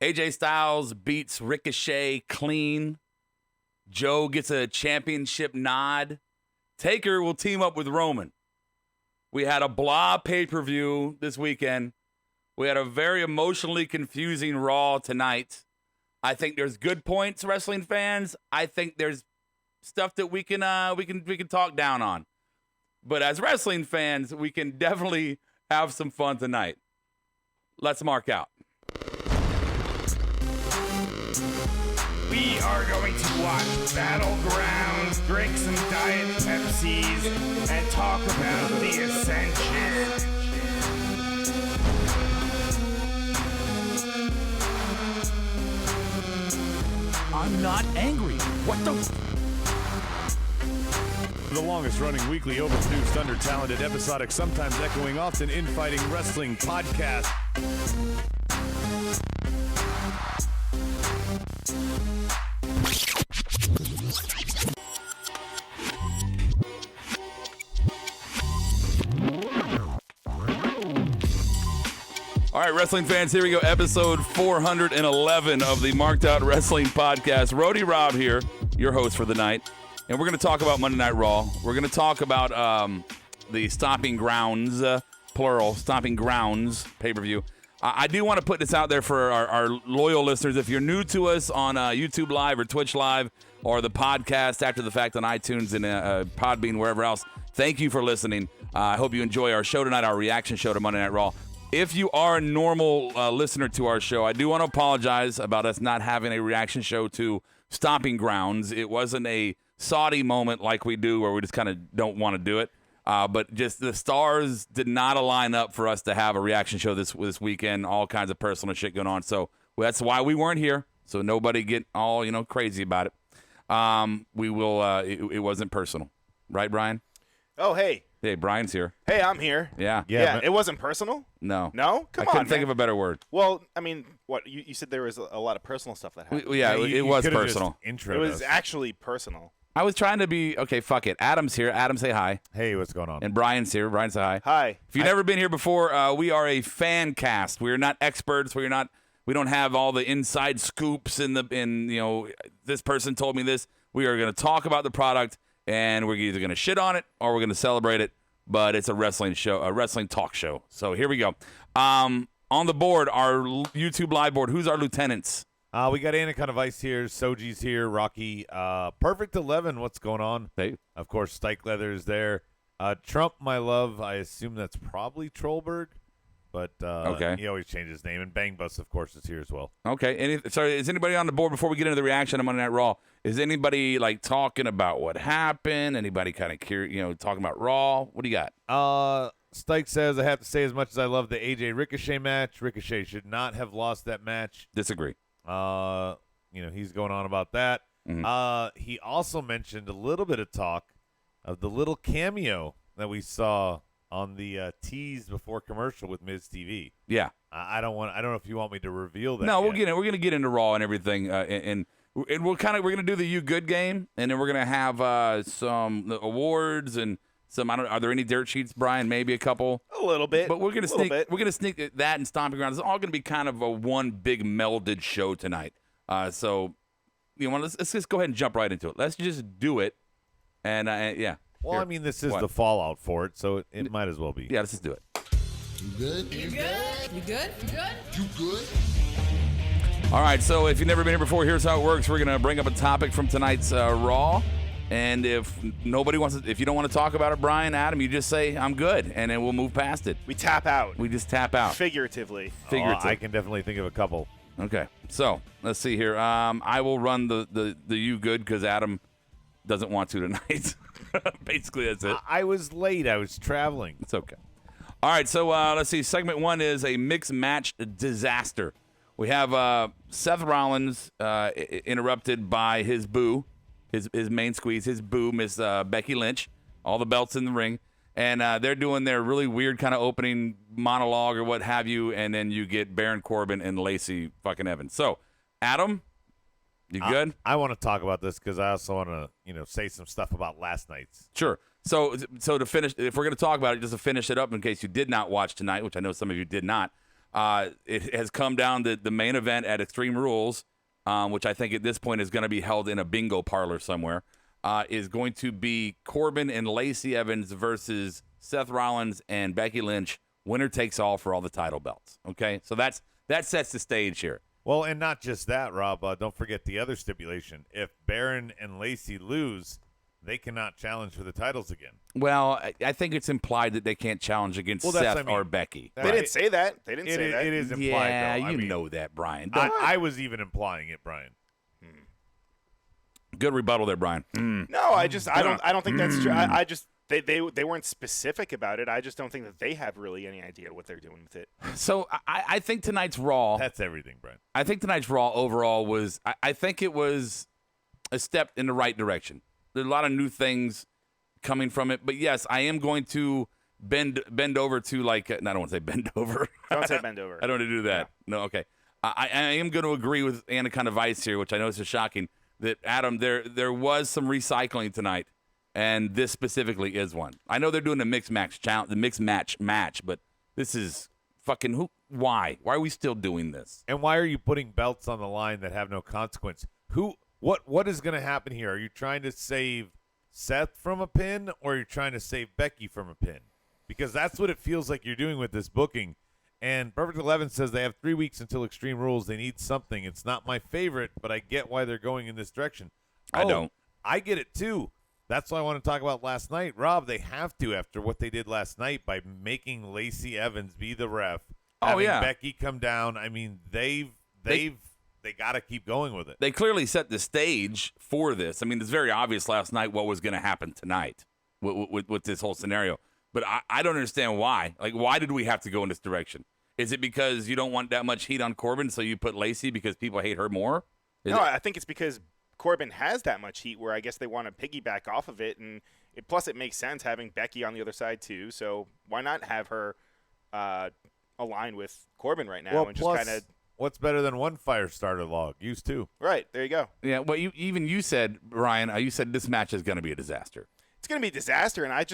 AJ Styles beats Ricochet clean. Joe gets a championship nod. Taker will team up with Roman. We had a blah pay-per-view this weekend. We had a very emotionally confusing Raw tonight. I think there's good points, wrestling fans. I think there's stuff that we can talk down on. But as wrestling fans, we can definitely have some fun tonight. Let's mark out. We are going to watch Battlegrounds, drink some Diet Pepsis, and talk about the Ascension. I'm not angry. What the? The longest-running weekly overproduced, under-talented, episodic, sometimes echoing, often infighting wrestling podcast. All right, wrestling fans, here we go. Episode 411 of the Marked Out Wrestling Podcast. Roddy Rob here, your host for the night. And we're going to talk about Monday Night Raw. We're going to talk about the Stomping Grounds, plural, Stomping Grounds pay-per-view. I do want to put this out there for our loyal listeners. If you're new to us on YouTube Live or Twitch Live or the podcast after the fact on iTunes and Podbean, wherever else, thank you for listening. I hope you enjoy our show tonight, our reaction show to Monday Night Raw. If you are a normal listener to our show, I do want to apologize about us not having a reaction show to Stomping Grounds. It wasn't a Saudi moment like we do where we just kind of don't want to do it. But just the stars did not align up for us to have a reaction show this weekend. All kinds of personal shit going on. So that's why we weren't here. So nobody get all, crazy about it. We will, it wasn't personal. Right, Brian? Oh, hey. Hey, Brian's here. Hey, I'm here. Yeah. Yeah, it wasn't personal? No. No? Come on, I couldn't think of a better word. Well, I mean, what? You said there was a lot of personal stuff that happened. It was personal. It was actually personal. I was trying to be, okay, fuck it. Adam's here. Adam, say hi. Hey, what's going on? And Brian's here. Brian, say hi. Hi. If you've never been here before, we are a fan cast. We're not experts. We don't have all the inside scoops this person told me this. We are going to talk about the product, and we're either going to shit on it or we're going to celebrate it. But it's a wrestling show, a wrestling talk show. So here we go. On the board, our YouTube live board, who's our lieutenants? We got Anaconda Vice here, Soji's here, Rocky, Perfect 11, what's going on? Hey. Of course, Stike Leather is there. Trump, my love, I assume that's probably Trollberg, but okay. He always changes his name. And Bang Bus, of course, is here as well. Okay. Sorry, is anybody on the board before we get into the reaction on Monday Night Raw? Is anybody talking about what happened? Anybody kind of curious, talking about Raw? What do you got? Stike says, I have to say, as much as I love the AJ Ricochet match, Ricochet should not have lost that match. Disagree. He's going on about that. Mm-hmm. He also mentioned a little bit of talk of the little cameo that we saw on the tease before commercial with Miz TV. Yeah. I don't know if you want me to reveal that. No, yet. we're going to get into Raw and everything, and we're going to do the You Good game, and then we're going to have some awards and some. Are there any dirt sheets, Brian? Maybe a couple. A little bit. But we're going to sneak that and Stomping Grounds. It's all going to be kind of a one big melded show tonight. So let's just go ahead and jump right into it. Let's just do it, and yeah. Well, Here. I mean, this is the fallout for it, so it might as well be. Yeah, let's just do it. You good? You good? You good? You good? You good? All right, so if you've never been here before, here's how it works. We're going to bring up a topic from tonight's Raw, and if nobody wants to, if you don't want to talk about it, Brian, Adam, you just say, I'm good, and then we'll move past it. We tap out. We just tap out. Figuratively. I can definitely think of a couple. Okay, so let's see here. I will run the You Good because Adam doesn't want to tonight. Basically, that's it. I was late. I was traveling. It's okay. All right, so let's see. Segment 1 is a mixed match disaster. We have Seth Rollins interrupted by his boo, his main squeeze, his boo, Miss Becky Lynch. All the belts in the ring. And they're doing their really weird kind of opening monologue or what have you, and then you get Baron Corbin and Lacey fucking Evans. So, Adam, you good? I want to talk about this because I also want to, say some stuff about last night's. Sure. So to finish, if we're going to talk about it, just to finish it up in case you did not watch tonight, which I know some of you did not, It has come down to the main event at Extreme Rules, which I think at this point is going to be held in a bingo parlor somewhere, is going to be Corbin and Lacey Evans versus Seth Rollins and Becky Lynch. Winner takes all for all the title belts. Okay, so that sets the stage here. Well, and not just that, Rob. Don't forget the other stipulation. If Baron and Lacey lose, they cannot challenge for the titles again. Well, I think it's implied that they can't challenge against Seth or Becky. They didn't say that. They didn't say that. It is implied, yeah, though. you know that, Brian. I was even implying it, Brian. Good rebuttal there, Brian. No, I don't think that's true. I just they weren't specific about it. I just don't think that they have really any idea what they're doing with it. So I think tonight's Raw. That's everything, Brian. I think tonight's Raw overall was. I think it was a step in the right direction. There's a lot of new things coming from it, but yes, I am going to bend over to like. No, I don't want to say bend over. Don't say bend over. I don't want to do that. Yeah. No, okay. I am going to agree with Anaconda Vice here, which I know is shocking. That Adam, there was some recycling tonight, and this specifically is one. I know they're doing the mixed match challenge, the mixed match, but this is fucking who? Why? Why are we still doing this? And why are you putting belts on the line that have no consequence? What is going to happen here? Are you trying to save Seth from a pin, or are you trying to save Becky from a pin? Because that's what it feels like you're doing with this booking. And Perfect 11 says they have 3 weeks until Extreme Rules. They need something. It's not my favorite, but I get why they're going in this direction. I don't. I get it, too. That's what I want to talk about last night. Rob, they have to after what they did last night by making Lacey Evans be the ref. Having Becky come down. I mean, they got to keep going with it. They clearly set the stage for this. I mean, it's very obvious last night what was going to happen tonight with this whole scenario. But I don't understand why. Like, why did we have to go in this direction? Is it because you don't want that much heat on Corbin, so you put Lacey because people hate her more? I think it's because Corbin has that much heat where I guess they want to piggyback off of it. And plus, it makes sense having Becky on the other side, too. So why not have her align with Corbin right now and just kind of. What's better than one fire starter log? Use two. Right. There you go. Yeah. Well, you said, Ryan, you said this match is going to be a disaster. It's going to be a disaster, and I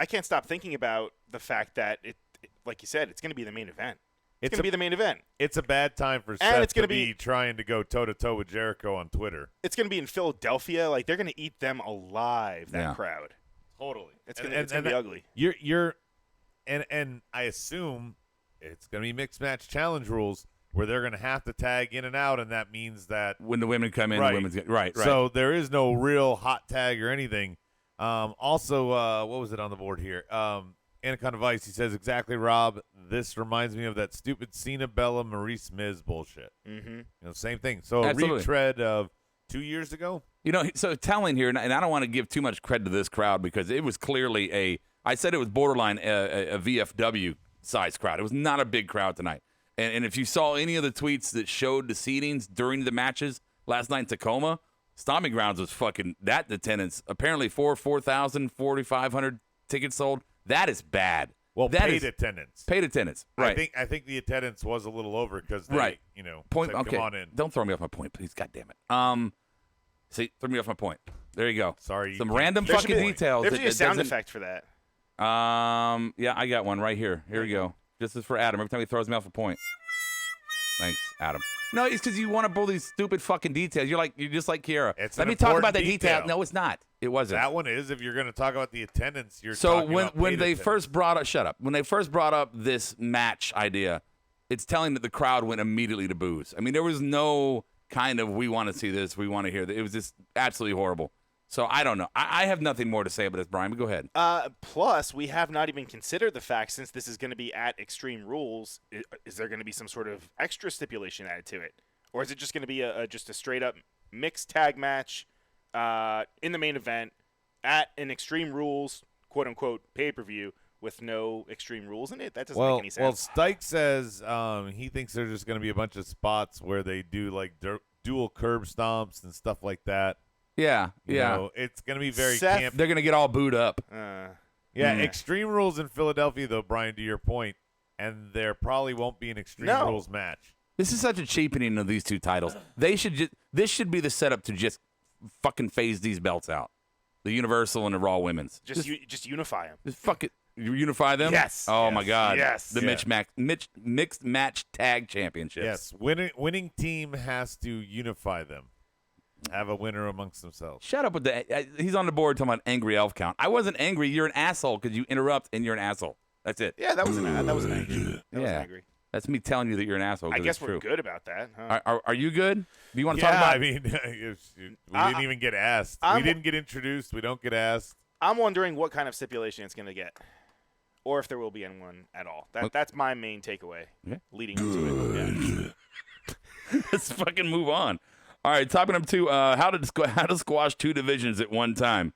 can't stop thinking about the fact that it like you said, it's going to be the main event. It's going to be the main event. It's a bad time for Seth to be trying to go toe-to-toe with Jericho on Twitter. It's going to be in Philadelphia. Like, they're going to eat them alive, that crowd. Totally. It's going to be ugly. And I assume it's going to be mixed match challenge rules where they're going to have to tag in and out, and that means that when the women come in, the women's right. So there is no real hot tag or anything. Also, what was it on the board here? Anaconda Vice, he says, exactly, Rob. This reminds me of that stupid Cena Bella Maurice Miz bullshit. Mm-hmm. Same thing. So Absolutely. A retread of 2 years ago. So telling here, and I don't want to give too much credit to this crowd because it was clearly I said it was borderline a VFW size crowd. It was not a big crowd tonight. And if you saw any of the tweets that showed the seatings during the matches last night in Tacoma, Stomping Grounds was fucking that attendance. Apparently 4,000, 4,500 tickets sold. That is bad. Well, paid attendance. Paid attendance. Right. I think the attendance was a little over because they, right. Said, okay. Come on in. Don't throw me off my point, please. God damn it. See, throw me off my point. There you go. Sorry. Some random fucking details. There's a sound effect for that. Yeah, I got one right here. Here we go. This is for Adam. Every time he throws me off a point. Thanks, Adam. No, it's because you want to pull these stupid fucking details. You're just like Kiera. Let me talk about the detail. No, it's not. It wasn't. That one is. If you're going to talk about the attendance, you're so talking about when they attendance. first brought up, shut up. When they first brought up this match idea, it's telling that the crowd went immediately to booze. I mean, there was no kind of we want to see this, we want to hear that. It was just absolutely horrible. So I don't know. I have nothing more to say about this, Brian, but go ahead. Plus, we have not even considered the fact, since this is going to be at Extreme Rules, is there going to be some sort of extra stipulation added to it? Or is it just going to be just a straight-up mixed tag match in the main event at an Extreme Rules, quote-unquote, pay-per-view with no Extreme Rules in it? That doesn't make any sense. Well, Stike says he thinks there's just going to be a bunch of spots where they do, like, dual curb stomps and stuff like that. Yeah. It's going to be very Seth, camp. They're going to get all booed up. Extreme Rules in Philadelphia, though, Brian, to your point, and there probably won't be an Extreme Rules match. This is such a cheapening of these two titles. This should be the setup to just fucking phase these belts out. The Universal and the Raw Women's. Just unify them. Just fuck it. You unify them? Yes. Oh, Yes. my God. Yes. The mixed match tag championships. Yes, winning team has to unify them, have a winner amongst themselves. Shut up with the. He's on the board talking about angry elf count. I wasn't angry. You're an asshole because you interrupt and you're an asshole. That's it. Yeah, that was an angry. That was Yeah. angry. That's me telling you that you're an asshole. I 'cause guess it's we're true. good about that. Huh? Are you good? Do you want to Yeah, talk about? I mean, we didn't even get asked. We didn't get introduced. We don't get asked. I'm wondering what kind of stipulation it's going to get, or if there will be one at all. That's my main takeaway leading into it. Yeah. Let's fucking move on. All right, topic number 2. How to squash 2 divisions at one time.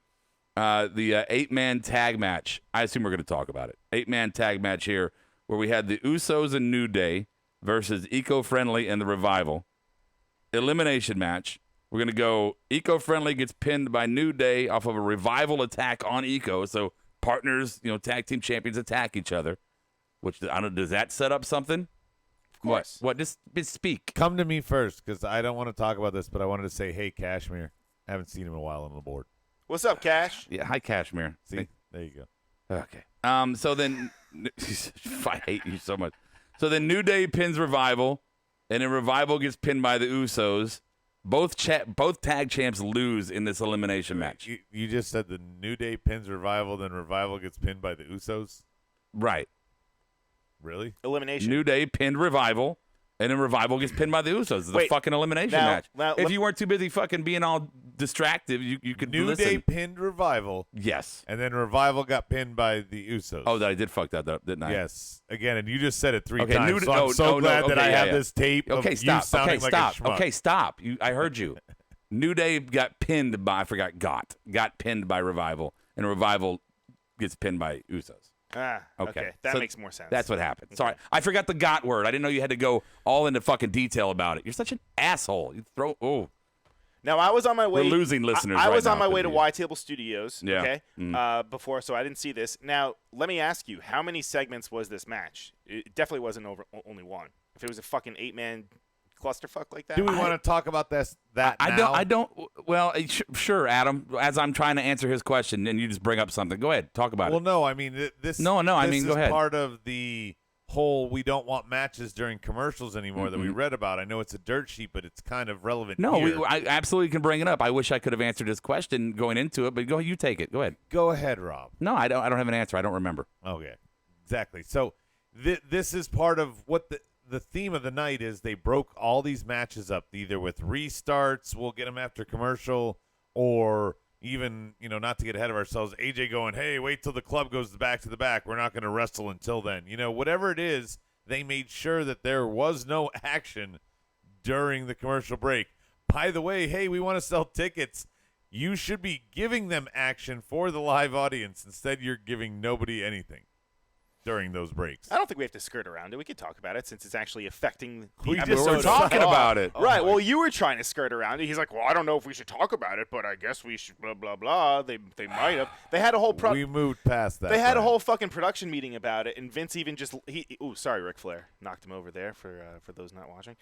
The 8-man tag match. I assume we're going to talk about it. 8-man tag match here, where we had the Usos and New Day versus Eco-Friendly and the Revival. Elimination match. We're going to go Eco-Friendly gets pinned by New Day off of a Revival attack on Eco. So partners, tag team champions attack each other. Which, I don't know, does that set up something? Of course. What? Just speak. Come to me first, because I don't want to talk about this, but I wanted to say, hey, Cashmere. Haven't seen him in a while on the board. What's up, Cash? Yeah, hi, Cashmere. See? There you go. Okay. So then, I hate you so much. So then New Day pins Revival, and then Revival gets pinned by the Usos. Both tag champs lose in this elimination match. You just said the New Day pins Revival, then Revival gets pinned by the Usos? Right. Really? Elimination. New Day pinned Revival, and then Revival gets pinned by the Usos. It's a Wait, fucking elimination now- match. now, If let- you weren't too busy fucking being all distracted, you could New listen. Day pinned Revival, Yes. and then Revival got pinned by the Usos. Oh, I did fuck that up, didn't I? Yes. Again, and you just said it 3 Okay, times, so I'm so glad that I have this tape Okay, of stop. you sounding Okay, like stop. a schmuck. Okay, stop. I heard you. New Day got pinned by, I forgot, got pinned by Revival, and Revival gets pinned by Usos. Okay. That So makes more sense. That's what happened. Sorry. I forgot the got word. I didn't know you had to go all into fucking detail about it. You're such an asshole. Now, I was on my way. We're losing listeners I right was on now my way to because of Y Table Studios. Yeah. Okay. Before, so I didn't see this. Now, let me ask you, how many segments was this match? It definitely wasn't only one. If it was a fucking 8-man clusterfuck like that. Do we want to talk about that I now? don't. Well, sure, Adam. As I'm trying to answer his question, and you just bring up something. Go ahead. Talk about Well, it. no, I mean this. No, I this mean, is go ahead. part of the whole we don't want matches during commercials anymore that we read about. I know it's a dirt sheet, but it's kind of relevant. No, here. I absolutely can bring it up. I wish I could have answered his question going into it, but go. You take it. Go ahead. Go ahead, Rob. No, I don't have an answer. I don't remember. Okay, exactly. So this is part of what the theme of the night is. They broke all these matches up, either with restarts, we'll get them after commercial, or even, not to get ahead of ourselves, AJ going, hey, wait till the club goes back to the back. We're not going to wrestle until then. Whatever it is, they made sure that there was no action during the commercial break. By the way, hey, we want to sell tickets. You should be giving them action for the live audience. Instead, you're giving nobody anything during those breaks. I don't think we have to skirt around it. We could talk about it since it's actually affecting the We just episode. were talking about it. Right. Well, you were trying to skirt around it. He's like, well, I don't know if we should talk about it, but I guess we should blah, blah, blah. They might have. They had a whole We moved past that. They had a Brian. whole fucking production meeting about it, and Vince even just sorry, Ric Flair knocked him over there for those not watching.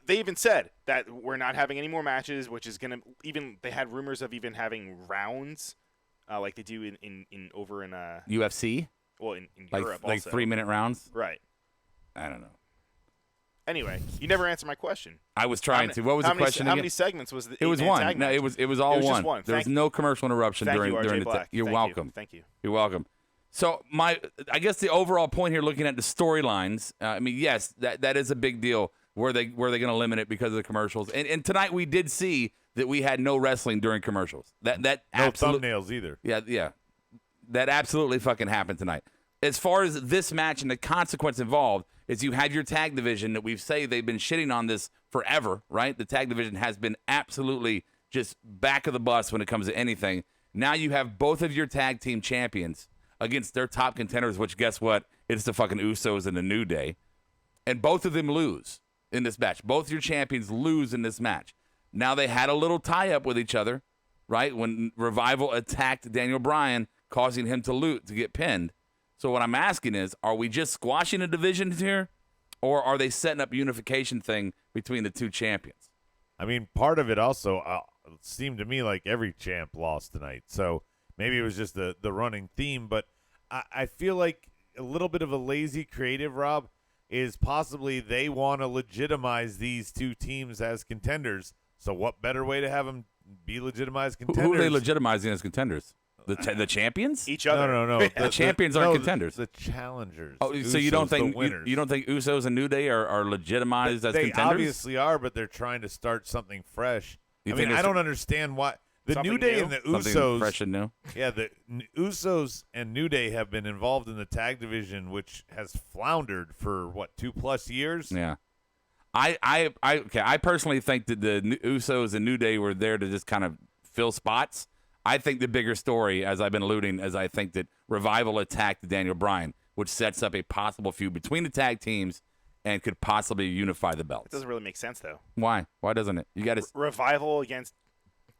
They even said that we're not having any more matches, which is gonna even. They had rumors of even having rounds, like they do in over in UFC, well in like Europe like also. 3-minute rounds. Right. I don't know. Anyway, you never answered my question. I was trying to. What was the question How again? many segments was the? It was 8-man one. tag No, match? it was all It was one. just one. There was no commercial interruption Thank during you, during RJ the. Black. You're Thank welcome. You. Thank you. You're welcome. So I guess the overall point here, looking at the storylines, I mean, yes, that is a big deal. Where they going to limit it because of the commercials? And tonight we did see that we had no wrestling during commercials. That No absolutely. thumbnails either. Yeah. That absolutely fucking happened tonight. As far as this match and the consequence involved, is you have your tag division that we've say they've been shitting on this forever, right? The tag division has been absolutely just back of the bus when it comes to anything. Now you have both of your tag team champions against their top contenders, which guess what? It's the fucking Usos and the New Day. And both of them lose in this match. Both your champions lose in this match. Now they had a little tie-up with each other, right? When Revival attacked Daniel Bryan, causing him to get pinned. So what I'm asking is, are we just squashing the divisions here, or are they setting up unification thing between the two champions? I mean, part of it also seemed to me like every champ lost tonight. So maybe it was just the running theme. But I feel like a little bit of a lazy creative, Rob, is possibly they want to legitimize these two teams as contenders. So what better way to have them be legitimized contenders? Who are they legitimizing as contenders? The champions? Each other. No. The champions aren't contenders. The challengers. Oh, so you don't Usos, think the winners. you don't think Usos and New Day are legitimized as They contenders? obviously are, but they're trying to start something fresh. You I think mean, I it's don't understand why the something New Day new? and the something Usos. fresh and new. Yeah, the Usos and New Day have been involved in the tag division, which has floundered for 2+ years. Yeah. I personally think that the Usos and New Day were there to just kind of fill spots. I think the bigger story, as I've been alluding, is I think that Revival attacked Daniel Bryan, which sets up a possible feud between the tag teams and could possibly unify the It belts. doesn't really make sense, though. Why? Why doesn't it? You got to Revival against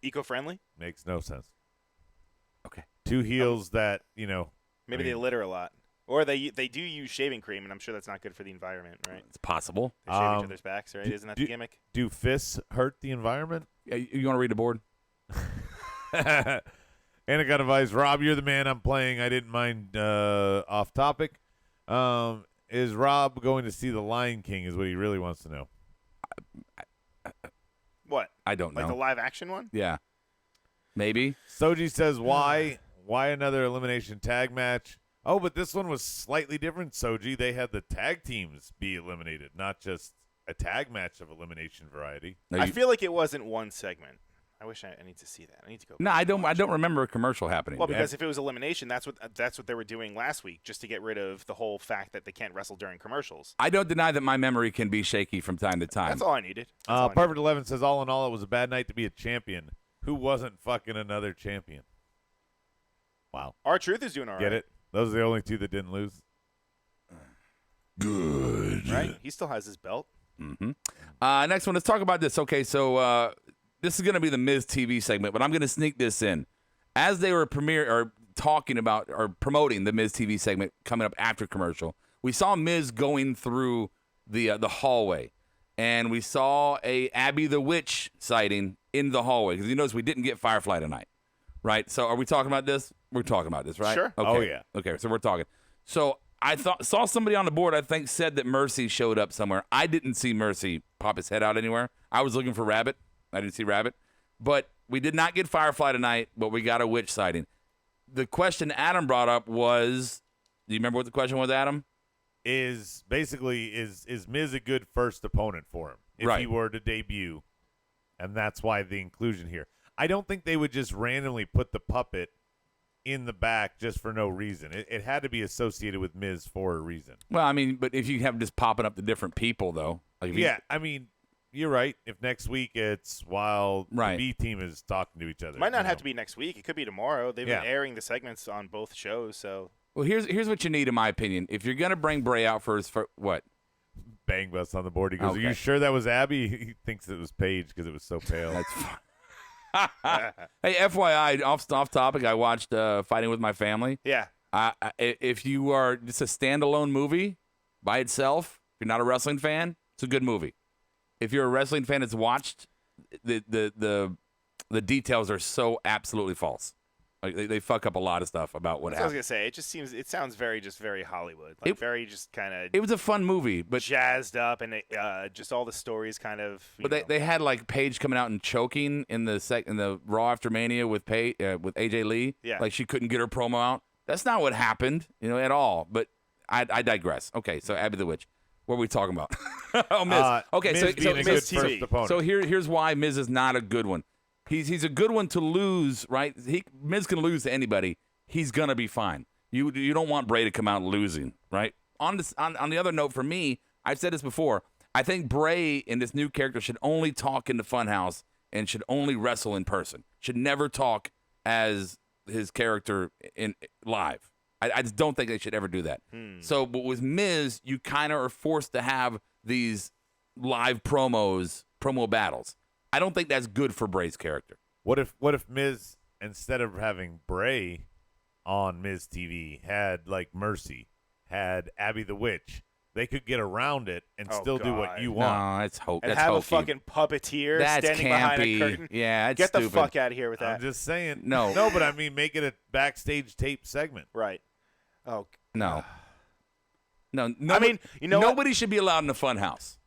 eco-friendly? Makes no sense. okay. Two heels that Maybe they litter a lot. Or they do use shaving cream, and I'm sure that's not good for the environment, right? It's possible. They shave each other's backs, right? Isn't that the gimmick? Do fists hurt the environment? You want to read the board? And I got advice, Rob, you're the man. I'm playing. I didn't mind off topic. Is Rob going to see The Lion King is what he really wants to know. What? I don't know. Like the live action one? Yeah. Maybe. Soji says, why another elimination tag match? Oh, but this one was slightly different, Soji. They had the tag teams be eliminated, not just a tag match of elimination variety. No, I feel like it wasn't one segment. I wish I need to see that. I need to go. No, I don't remember a commercial happening. Well, because if it was elimination, that's what they were doing last week, just to get rid of the whole fact that they can't wrestle during commercials. I don't deny that my memory can be shaky from time to time. That's all I needed. That's all I needed. Perfect 11 says, all in all, it was a bad night to be a champion. Who wasn't fucking another champion? Wow. R-Truth is doing all right. Get it? Those are the only two that didn't lose. Good. Right? He still has his belt. Mm-hmm. Next one, let's talk about this. Okay, so this is going to be the Miz TV segment, but I'm going to sneak this in. As they were talking about or promoting the Miz TV segment coming up after commercial, we saw Miz going through the hallway, and we saw a Abby the Witch sighting in the hallway, because you notice we didn't get Firefly tonight, right? So are we talking about this? We're talking about this, right? Sure. Okay. Oh, yeah. Okay, so we're talking. So I saw somebody on the board, I think, said that Mercy showed up somewhere. I didn't see Mercy pop his head out anywhere. I was looking for Rabbit. I didn't see Rabbit. But we did not get Firefly tonight, but we got a witch sighting. The question Adam brought up was, do you remember what the question was, Adam? Is Miz a good first opponent for him if Right. he were to debut? And that's why the inclusion here. I don't think they would just randomly put the puppet in the back just for no reason. It had to be associated with Miz for a reason. Well, I mean, but if you have just popping up the different people, though. Like if you- Yeah, I mean, you're right. If next week it's while Right. the B team is talking to each other. It might not have to be next week. It could be tomorrow. They've Yeah. been airing the segments on both shows, so Well, here's what you need, in my opinion. If you're going to bring Bray out for what? Bang Bus on the board. He goes, Okay. Are you sure that was Abby? He thinks it was Paige because it was so pale. That's fine. Hey, FYI, off topic, I watched Fighting with My Family. yeah. If you are just a standalone movie by itself, if you're not a wrestling fan, it's a good movie. If you're a wrestling fan that's watched, the details are so absolutely false. Like they fuck up a lot of stuff about what That's what I was happened. gonna say. It sounds very Hollywood, like very just kind of It was a fun movie, but jazzed up, and just all the stories kind of. they had like Paige coming out and choking in the Raw after Mania with with AJ Lee. Yeah. Like she couldn't get her promo out. That's not what happened, at all. But I digress. Okay, so Abby the Witch. What are we talking about? Oh, Miz. Okay, Miz so being a Miz good first opponent. So here's why Miz is not a good one. He's a good one to lose, right? Miz can lose to anybody. He's gonna be fine. You don't want Bray to come out losing, right? On the other note, for me, I've said this before. I think Bray in this new character should only talk in the Funhouse and should only wrestle in person. Should never talk as his character in live. I just don't think they should ever do that. So, but with Miz, you kind of are forced to have these live promo battles. I don't think that's good for Bray's character. What if Miz, instead of having Bray on Miz TV, had like Mercy, had Abby the Witch? They could get around it and Oh, still do what God. you want. No, it's hope. and That's have hokey. a fucking puppeteer That's standing behind a campy. curtain. Yeah, that's Get the stupid. fuck out of here with that. I'm just saying. No. No, but I mean, make it a backstage tape segment. Right. Oh, No. No. I mean, you know what? nobody should be allowed in the fun house.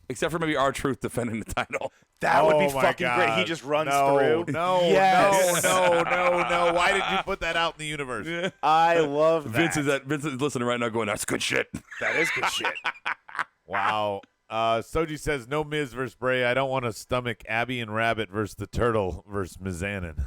Except for maybe R-Truth defending the title. That would be Oh, my fucking great. He God. just runs No, through. No, Yes. no. Why did you put that out in the universe? I love that. Vince is listening right now going, that's good shit. That is good shit. Wow. Soji says, no Miz versus Bray. I don't want to stomach Abby and Rabbit versus the Turtle versus Mizanin.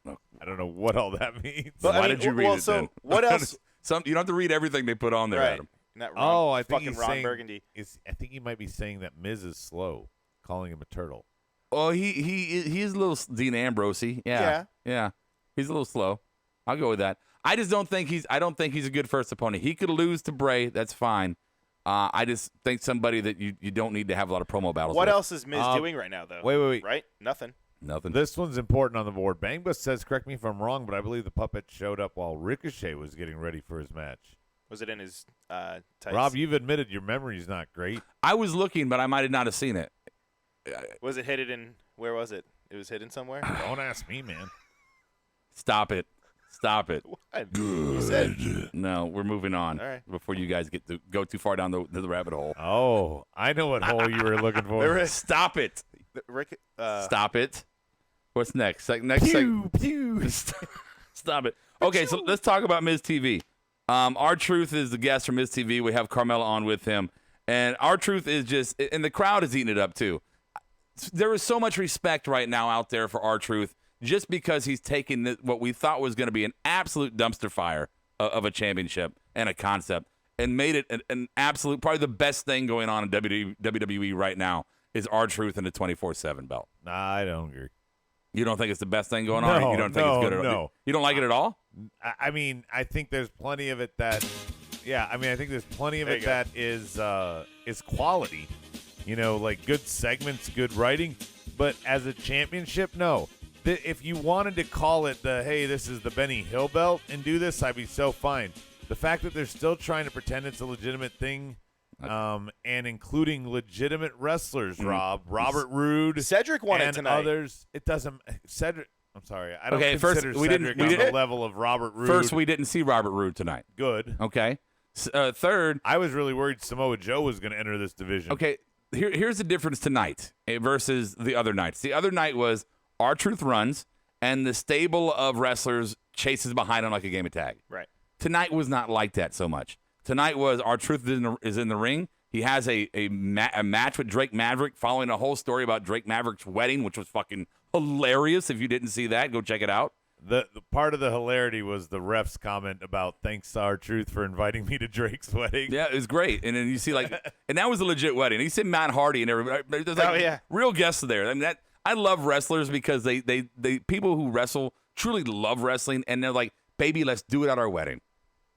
I don't know what all that means. But, Why did you read it so then? what else? You don't have to read everything they put on there, Right. Adam. Not Ron, I think fucking he's Ron saying, Burgundy. I think he might be saying that Miz is slow, calling him a turtle. Oh, he is a little Dean Ambrosey. Yeah. He's a little slow. I'll go with that. I just don't think he's a good first opponent. He could lose to Bray. That's fine. I just think somebody that you don't need to have a lot of promo battles What with. else is Miz doing right now, though? Wait. Right? Nothing. Nothing. This one's important on the board. Bangbus says, correct me if I'm wrong, but I believe the puppet showed up while Ricochet was getting ready for his match. Was it in his tights? Rob, you've admitted your memory's not great. I was looking, but I might not have seen it. Was it hidden in? Where was it? It was hidden somewhere. Don't ask me, man. Stop it. What? You said. No, we're moving on. All right. Before you guys go too far down the rabbit hole. Oh, I know what hole you were looking for. Stop it. Rick. Stop it. What's next? Next. Pew. Stop it. Okay, so let's talk about Miz TV. R-Truth is the guest from Miz TV. We have Carmella on with him. And R-Truth is just, and the crowd is eating it up too. There is so much respect right now out there for R-Truth just because he's taken what we thought was going to be an absolute dumpster fire of a championship and a concept and made it an absolute, probably the best thing going on in WWE right now is R-Truth and the 24/7 belt. Nah, I don't agree. You don't think it's the best thing going on? No, You don't think it's good at all? no. You don't like it at all? I mean, I think there's plenty of it that, I think there's plenty of There it you go. that is quality. You know, like good segments, good writing. But as a championship, no. If you wanted to call it hey, this is the Benny Hill belt and do this, I'd be so fine. The fact that they're still trying to pretend it's a legitimate thing, and including legitimate wrestlers, Robert Roode, Cedric won it and tonight. others, it doesn't. Cedric, I'm sorry, I don't Okay, first, consider we Cedric didn't- on the level of Robert Roode. First, we didn't see Robert Roode tonight. Good. Okay. Third, I was really worried Samoa Joe was going to enter this division. okay, here's the difference tonight versus the other nights. The other night was R-Truth runs, and the stable of wrestlers chases behind him like a game of tag. Right. Tonight was not like that so much. Tonight was R-Truth is in the ring. He has a match with Drake Maverick following a whole story about Drake Maverick's wedding, which was fucking hilarious. If you didn't see that, go check it out. The part of the hilarity was the ref's comment about thanks to R-Truth for inviting me to Drake's wedding. Yeah, it was great. And then you see and that was a legit wedding. He said Matt Hardy and everybody. There's Oh, yeah. real guests there. I mean, I love wrestlers because they people who wrestle truly love wrestling, and they're like, baby, let's do it at our wedding.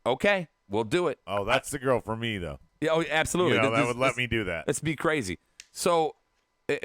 Okay, we'll do it. Oh, that's the girl for me, though. Yeah, oh, absolutely. You know, that would let me do that. Let's be crazy. So,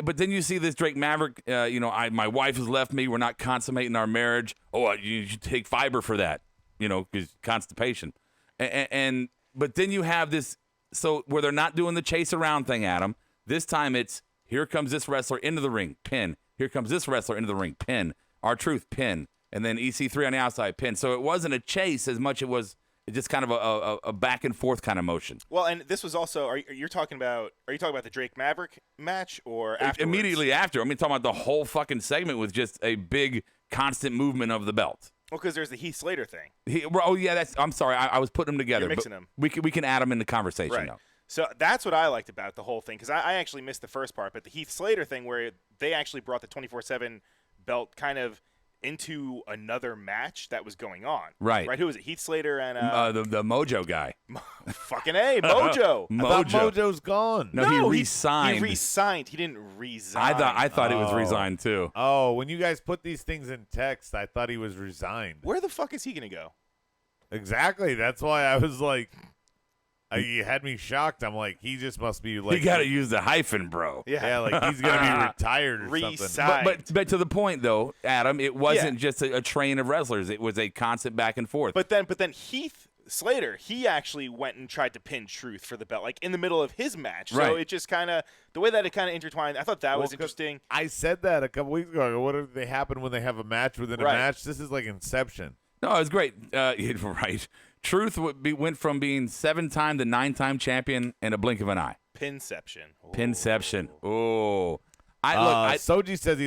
but then you see this Drake Maverick. My wife has left me. We're not consummating our marriage. Oh, you should take fiber for that. Because constipation. But then you have this. So where they're not doing the chase around thing, Adam. This time it's here comes this wrestler into the ring, pin. Here comes this wrestler into the ring, pin. R-Truth, pin. And then EC3 on the outside, pin. So it wasn't a chase as much. It was just kind of a back and forth kind of motion. Well, and this was also. Are you talking about the Drake Maverick match or afterwards? Immediately after? I mean, talking about the whole fucking segment with just a big constant movement of the belt. Well, because there's the Heath Slater thing. I'm sorry. I was putting them together. You're mixing but them. We can add them in the conversation, Right. though. So that's what I liked about the whole thing, because I actually missed the first part, but the Heath Slater thing where they actually brought the 24/7 belt kind of into another match that was going on. Right. Who was it? Heath Slater and The Mojo guy. fucking A, Mojo. I thought Mojo's gone. No, he re-signed. He re-signed. He didn't resign. I thought he was resigned, too. Oh, when you guys put these things in text, I thought he was resigned. Where the fuck is he going to go? Exactly. That's why I was like, you had me shocked. I'm like, he just must be like. You got to use the hyphen, bro. Yeah, like he's going to be retired or something. Re-signed. But to the point, though, Adam, it wasn't just a train of wrestlers. It was a constant back and forth. But then Heath Slater, he actually went and tried to pin Truth for the belt, like in the middle of his match. So Right. it just kind of, the way that it kind of intertwined, I thought that was 'cause interesting. I said that a couple weeks ago. What if they happen when they have a match within a Right. match? This is like Inception. No, it was great. Right. went from being 7-time to 9-time champion in a blink of an eye. Pinception. Pinception. Ooh. Oh. I Soji says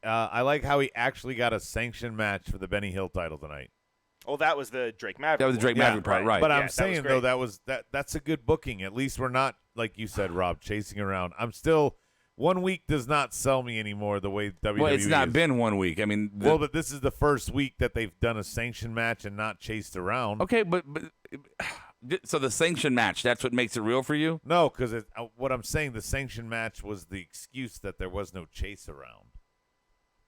I like how he actually got a sanctioned match for the Benny Hill title tonight. Oh, that was the Drake Maverick. That was the Drake Maverick part, right. But Yeah, I'm that was saying great. though that's a good booking. At least we're not, like you said, Rob, chasing around. I'm still 1 week does not sell me anymore the way WWE well, it's not is. been 1 week. I mean, But this is the first week that they've done a sanctioned match and not chased around. okay, but so the sanction match, that's what makes it real for you? No, because what I'm saying, the sanctioned match was the excuse that there was no chase around.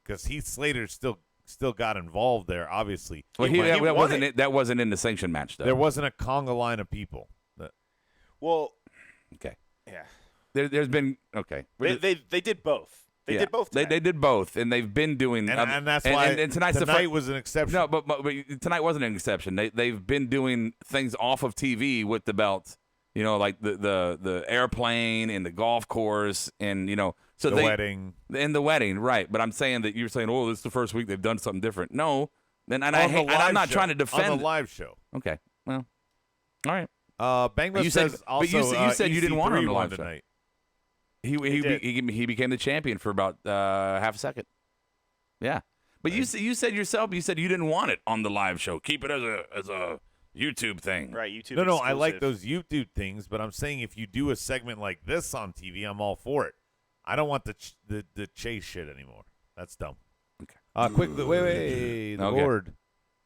Because Heath Slater still got involved there, obviously. Well, But that wasn't in the sanction match, though. there wasn't a conga line of people. Well, Okay. yeah. There's been okay. They did both. They did both. They tonight. did both, and they've been doing. And that's why and tonight's tonight was an exception. No, but tonight wasn't an exception. They've been doing things off of TV with the belt. You know, like the airplane and the golf course, and so the wedding. And the wedding, right? But I'm saying that you're saying, oh, this is the first week they've done something different. No, and I'm not trying to defend on the live show. Okay, well, all right. Bangla says also. But you said you didn't want him on the live show. tonight. He became the champion for about half a second. Yeah, but you said yourself. You said you didn't want it on the live show. Keep it as a YouTube thing. Right, YouTube. No, I like exclusive. those YouTube things, but I'm saying if you do a segment like this on TV, I'm all for it. I don't want the chase shit anymore. That's dumb. Okay. Quickly, wait, the Okay. board.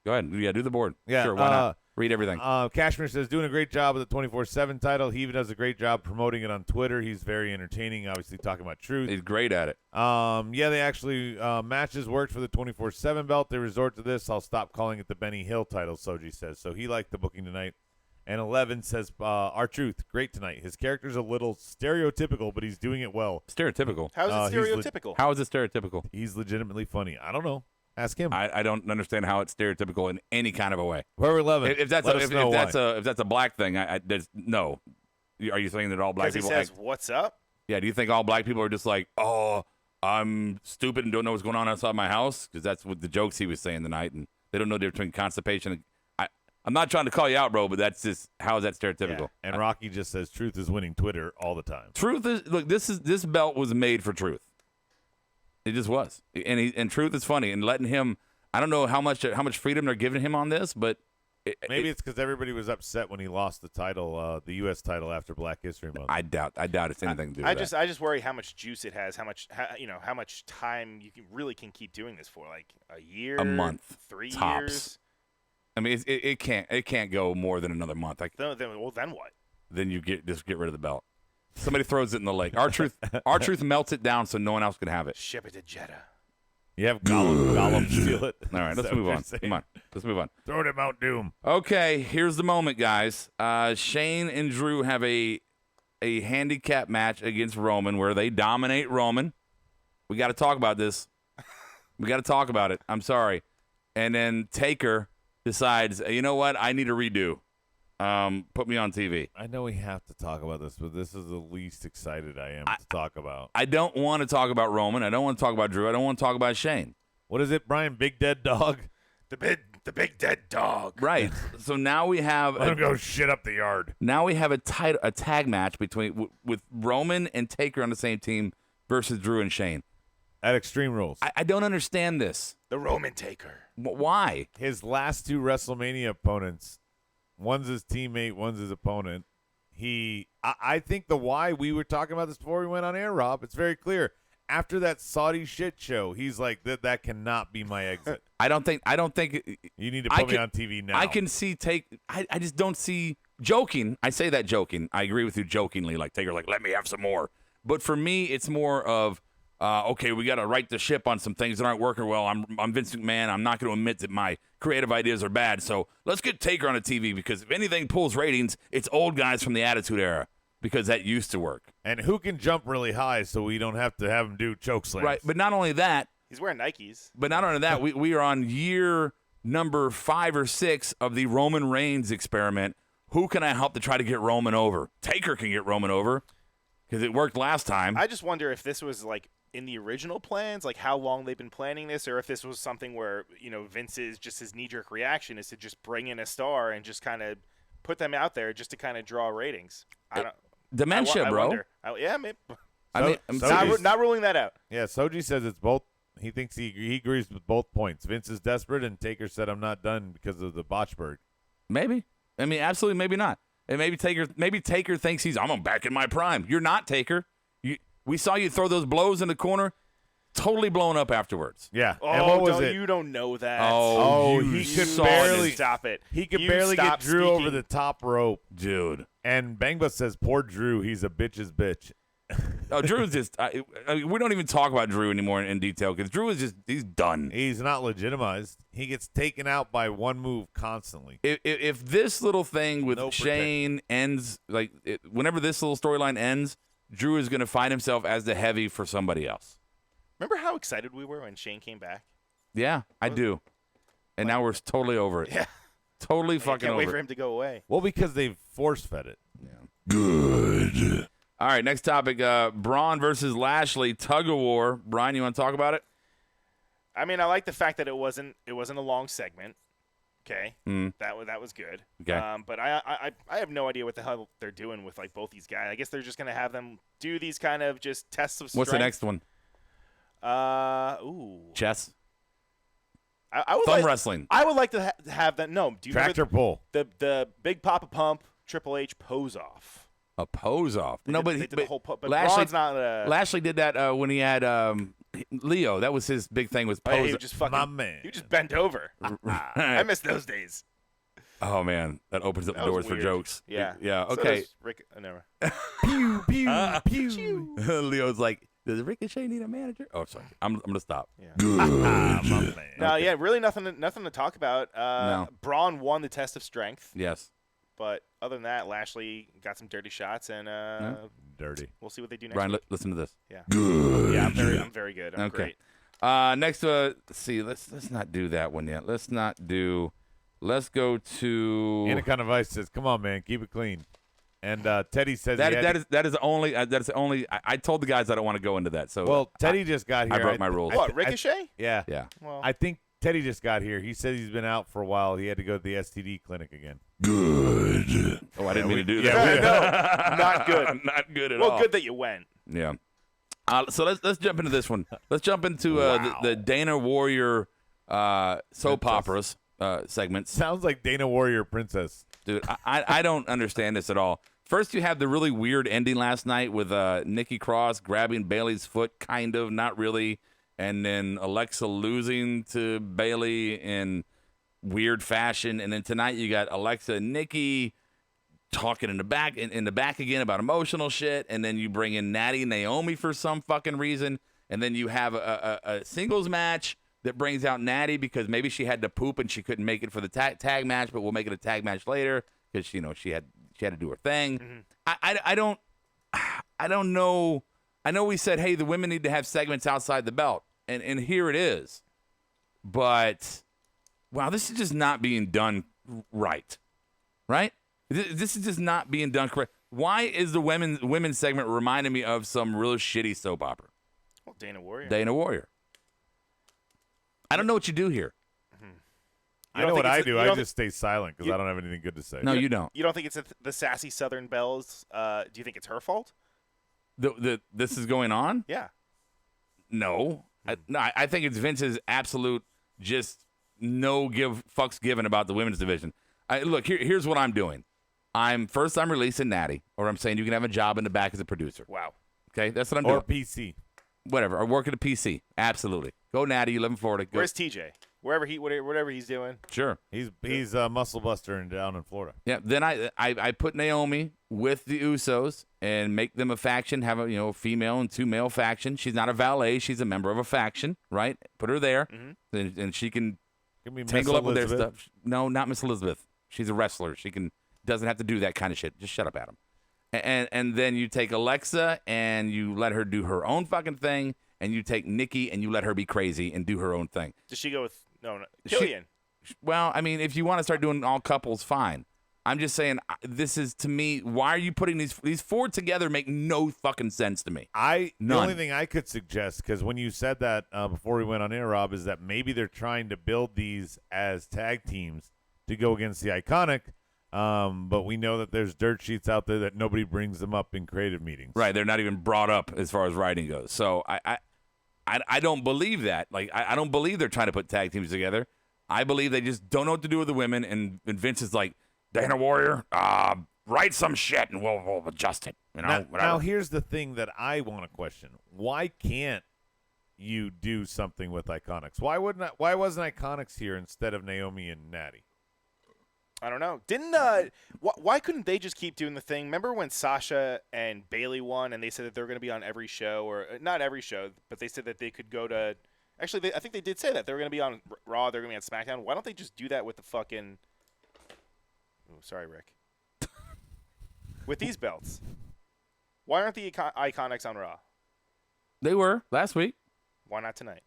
Go ahead. Yeah, do the board. Yeah, Sure, why not? Read everything. Cashmere says, doing a great job with the 24/7 title. He even does a great job promoting it on Twitter. He's very entertaining, obviously talking about truth. He's great at it. Yeah, they actually, matches worked for the 24/7 belt. They resort to this. I'll stop calling it the Benny Hill title, Soji says. So he liked the booking tonight. And 11 says, R-Truth, great tonight. His character's a little stereotypical, but he's doing it well. Stereotypical. How is it he's stereotypical? How is it stereotypical? He's legitimately funny. I don't know. Ask him. I don't understand how it's stereotypical in any kind of a way. Whoever 11. If that's let a, us if, know if why. that's a black thing, there's no. Are you saying that all black Because he people says, "What's up?" Yeah, do you think all black people are just like, oh, I'm stupid and don't know what's going on outside my house? Because that's what the jokes he was saying tonight, and they don't know the difference between constipation and. I'm not trying to call you out, bro, but that's just how is that stereotypical? Yeah. And Rocky just says truth is winning Twitter all the time. Truth is look. This belt was made for truth. It just was, and truth is funny. And letting him, I don't know how much freedom they're giving him on this, but Maybe it's because everybody was upset when he lost the title, the U.S. title after Black History Month. I doubt it's anything to do with that. I just worry how much juice it has, how much time you can keep doing this for, like a year, A month, 3 tops. years. I mean, it can't go more than another month. Like Then what? then you get rid of the belt. Somebody throws it in the lake. R-Truth melts it down so no one else can have it. Ship it to Jeddah. You have Gollum steal it. All right, Is let's that move what on. you're saying? Come on, let's move on. Throw it at Mount Doom. Okay, here's the moment, guys. Shane and Drew have a handicap match against Roman where they dominate Roman. We got to talk about this. We got to talk about it. I'm sorry. And then Taker decides, you know what? I need a redo. Put me on TV. I know we have to talk about this, but this is the least excited I am to talk about. I don't want to talk about Roman. I don't want to talk about Drew. I don't want to talk about Shane. What is it, Brian? Big Dead Dog? The big dead dog. Right. So now we have Let him go shit up the yard. now we have a tag match between with Roman and Taker on the same team versus Drew and Shane. At Extreme Rules. I don't understand this. The Roman Taker. Why? His last two WrestleMania opponents, one's his teammate, one's his opponent. I think the why, we were talking about this before we went on air, Rob. It's very clear. After that Saudi shit show, he's like, that cannot be my exit. I don't think You need to put me on TV now. I can see I just don't see joking. I say that joking. I agree with you jokingly, like Taker, like let me have some more. But for me, it's more of okay, we got to right the ship on some things that aren't working well. I'm Vince McMahon. I'm not going to admit that my creative ideas are bad. So let's get Taker on a TV because if anything pulls ratings, it's old guys from the Attitude Era because that used to work. And who can jump really high so we don't have to have him do choke slams? Right, but not only that. He's wearing Nikes. But not only that, we are on year number 5 or 6 of the Roman Reigns experiment. Who can I help to try to get Roman over? Taker can get Roman over because it worked last time. I just wonder if this was like in the original plans, like how long they've been planning this, or if this was something where, Vince's just his knee-jerk reaction is to just bring in a star and just kind of put them out there just to kind of draw ratings. I don't. Dementia, I bro. wonder. Yeah, maybe. I mean, Not ruling that out. Yeah, Soji says it's both. He thinks he agrees with both points. Vince is desperate, and Taker said, "I'm not done because of the Botchberg." maybe. I mean, absolutely, maybe not. And maybe Taker thinks I'm back in my prime. You're not, Taker. We saw you throw those blows in the corner, totally blown up afterwards. Yeah. Oh, and what was it? You don't know that. He could barely stop it. He could You barely get stop Drew speaking. over the top rope. Dude. And Bangba says, "Poor Drew. He's a bitch's bitch." Oh, Drew's just I mean, we don't even talk about Drew anymore in detail because Drew is he's done. He's not legitimized. He gets taken out by one move constantly. If this little thing with No Shane ends, whenever this little storyline ends, Drew is going to find himself as the heavy for somebody else. Remember how excited we were when Shane came back? Yeah, I do. And now we're totally over it. Yeah. Totally I fucking can't wait over for it. him to go away. Well, because they've force-fed it. Good. All right, next topic, Braun versus Lashley, tug of war. Brian, you want to talk about it? I mean, I like the fact that it wasn't a long segment. Okay, that was good. Okay. But I have no idea what the hell they're doing with both these guys. I guess they're just gonna have them do these kind of just tests of strength. What's the next one? Chess? I would Thumb wrestling. I would like to have that. No, do you Tractor pull. the Big Papa Pump Triple H pose off? A pose off. They But did the whole but Lashley, Braun's not. Lashley did that when he had Leo. That was his big thing was pose. You just fucking My man. You just bent over. I miss those days. Oh man, that opens up the That was doors for weird. jokes. Yeah. Yeah. So Okay. does Rick, never. Pew, pew, pew. Leo's like, does Ricochet need a manager? Oh, sorry. I'm gonna stop. My man. No, yeah, really nothing to talk about. No. Braun won the test of strength, Yes. but other than that, Lashley got some dirty shots, and Dirty. we'll see what they do next. Brian, week. listen to this. Yeah. Good. Yeah, I'm very good. I'm Okay. great. Next, let's see. Let's not do that one yet. Let's go to Anaconda Vice says, "Come on, man, keep it clean." And Teddy says, that is only. I told the guys I don't want to go into that. So Well, Teddy just got here. I broke my rules. What, Ricochet? Yeah. Yeah. Well, I think Teddy just got here. He said he's been out for a while. He had to go to the STD clinic again. Good. Oh, I didn't mean to do Yeah, that. no, not good. Not good at all. Well, good that you went. Yeah. So let's jump into this one. Let's jump into the Dana Warrior soap operas segments. Sounds like Dana Warrior Princess. Dude, I don't understand this at all. First, you have the really weird ending last night with Nikki Cross grabbing Bayley's foot, kind of, not really, and then Alexa losing to Bayley in weird fashion, and then tonight you got Alexa and Nikki talking in the back again about emotional shit, and then you bring in Natty and Naomi for some fucking reason, and then you have a singles match that brings out Natty because maybe she had to poop and she couldn't make it for the tag match, but we'll make it a tag match later because she had to do her thing. Mm-hmm. I don't know. I know we said, hey, the women need to have segments outside the belt, and here it is. But wow, this is just not being done right. Right? This is just not being done correct. Why is the women's segment reminding me of some real shitty soap opera? Well, Dana Warrior. Dana Warrior. I don't know what you do here. I know what I do. you I don't just stay silent because I don't have anything good to say. No, you don't. You don't think it's the sassy Southern Belles? Do you think it's her fault? This is going on? Yeah. No. I think it's Vince's absolute just no fucks given about the women's division. Look, here's what I'm doing. I'm releasing Natty, or I'm saying you can have a job in the back as a producer. Wow. Okay, that's what I'm Or doing. PC. Whatever. Or work at a PC. Absolutely. Go Natty. You live in Florida. Go. Where's TJ? Whatever he's doing. Sure. He's a muscle buster down in Florida. Yeah. Then I put Naomi with the Usos and make them a faction. Have a female and two male faction. She's not a valet. She's a member of a faction. Right. Put her there, and she can Give me Miss tangle up with their Elizabeth. stuff. No, not Miss Elizabeth. She's a wrestler. She doesn't have to do that kind of shit. Just shut up, Adam. And then you take Alexa and you let her do her own fucking thing, and you take Nikki and you let her be crazy and do her own thing. Does she go with no Killian? Well, I mean, if you want to start doing all couples, fine. I'm just saying, this is, to me, why are you putting these four together? Make no fucking sense to me. The None. only thing I could suggest, because when you said that before we went on air, Rob, is that maybe they're trying to build these as tag teams to go against the Iconic, but we know that there's dirt sheets out there that nobody brings them up in creative meetings. Right, they're not even brought up as far as writing goes. So I don't believe that. Like, I don't believe they're trying to put tag teams together. I believe they just don't know what to do with the women, and Vince is like, Dana Warrior, write some shit and we'll adjust it. You know, now here's the thing that I want to question: why can't you do something with Iconics? Why wasn't Iconics here instead of Naomi and Natty? I don't know. Didn't why couldn't they just keep doing the thing? Remember when Sasha and Bailey won, and they said that they were going to be on every show, or not every show, but they said that they could go to. Actually, I think they did say that they were going to be on Raw. They're going to be on SmackDown. Why don't they just do that with the fucking? Oh, sorry, Rick. With these belts, why aren't the Iconics on Raw? They were last week. Why not tonight?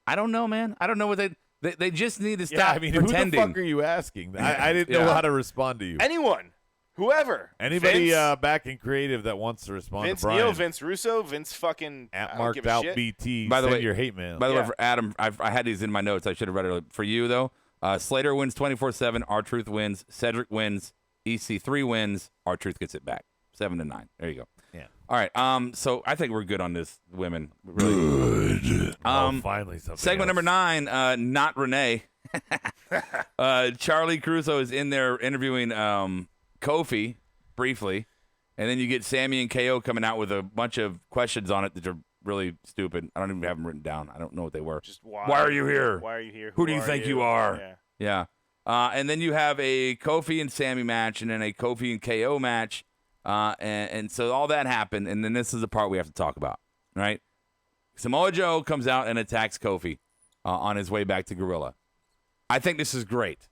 I don't know, man. I don't know what they just need to stop Yeah, I mean, pretending. who the fuck are you asking? I didn't know how to respond to you. Anyone, whoever, Anybody Vince, back in creative that wants to respond Vince to Brian? Neil, Vince Russo, Vince fucking at I don't marked give a out shit. BT. By the send way- your hate mail. By the way, Yeah. for Adam, I had these in my notes. I should have read it. For you, though, Slater wins 24/7. R-Truth wins. Cedric wins. EC3 wins. R-Truth gets it back. 7-9. There you go. Yeah. All right. So I think we're good on this, women. Really. Good. Finally something. Segment else. number 9, not Renee. Charlie Caruso is in there interviewing Kofi briefly, and then you get Sammy and KO coming out with a bunch of questions on it that are really stupid. I don't even have them written down. I don't know what they were. Just why are you here? Why are you here? Who do you think you are? Yeah. Yeah. And then you have a Kofi and Sammy match, and then a Kofi and KO match. And so all that happened, and then this is the part we have to talk about, right? Samoa Joe comes out and attacks Kofi on his way back to Gorilla. I think this is great.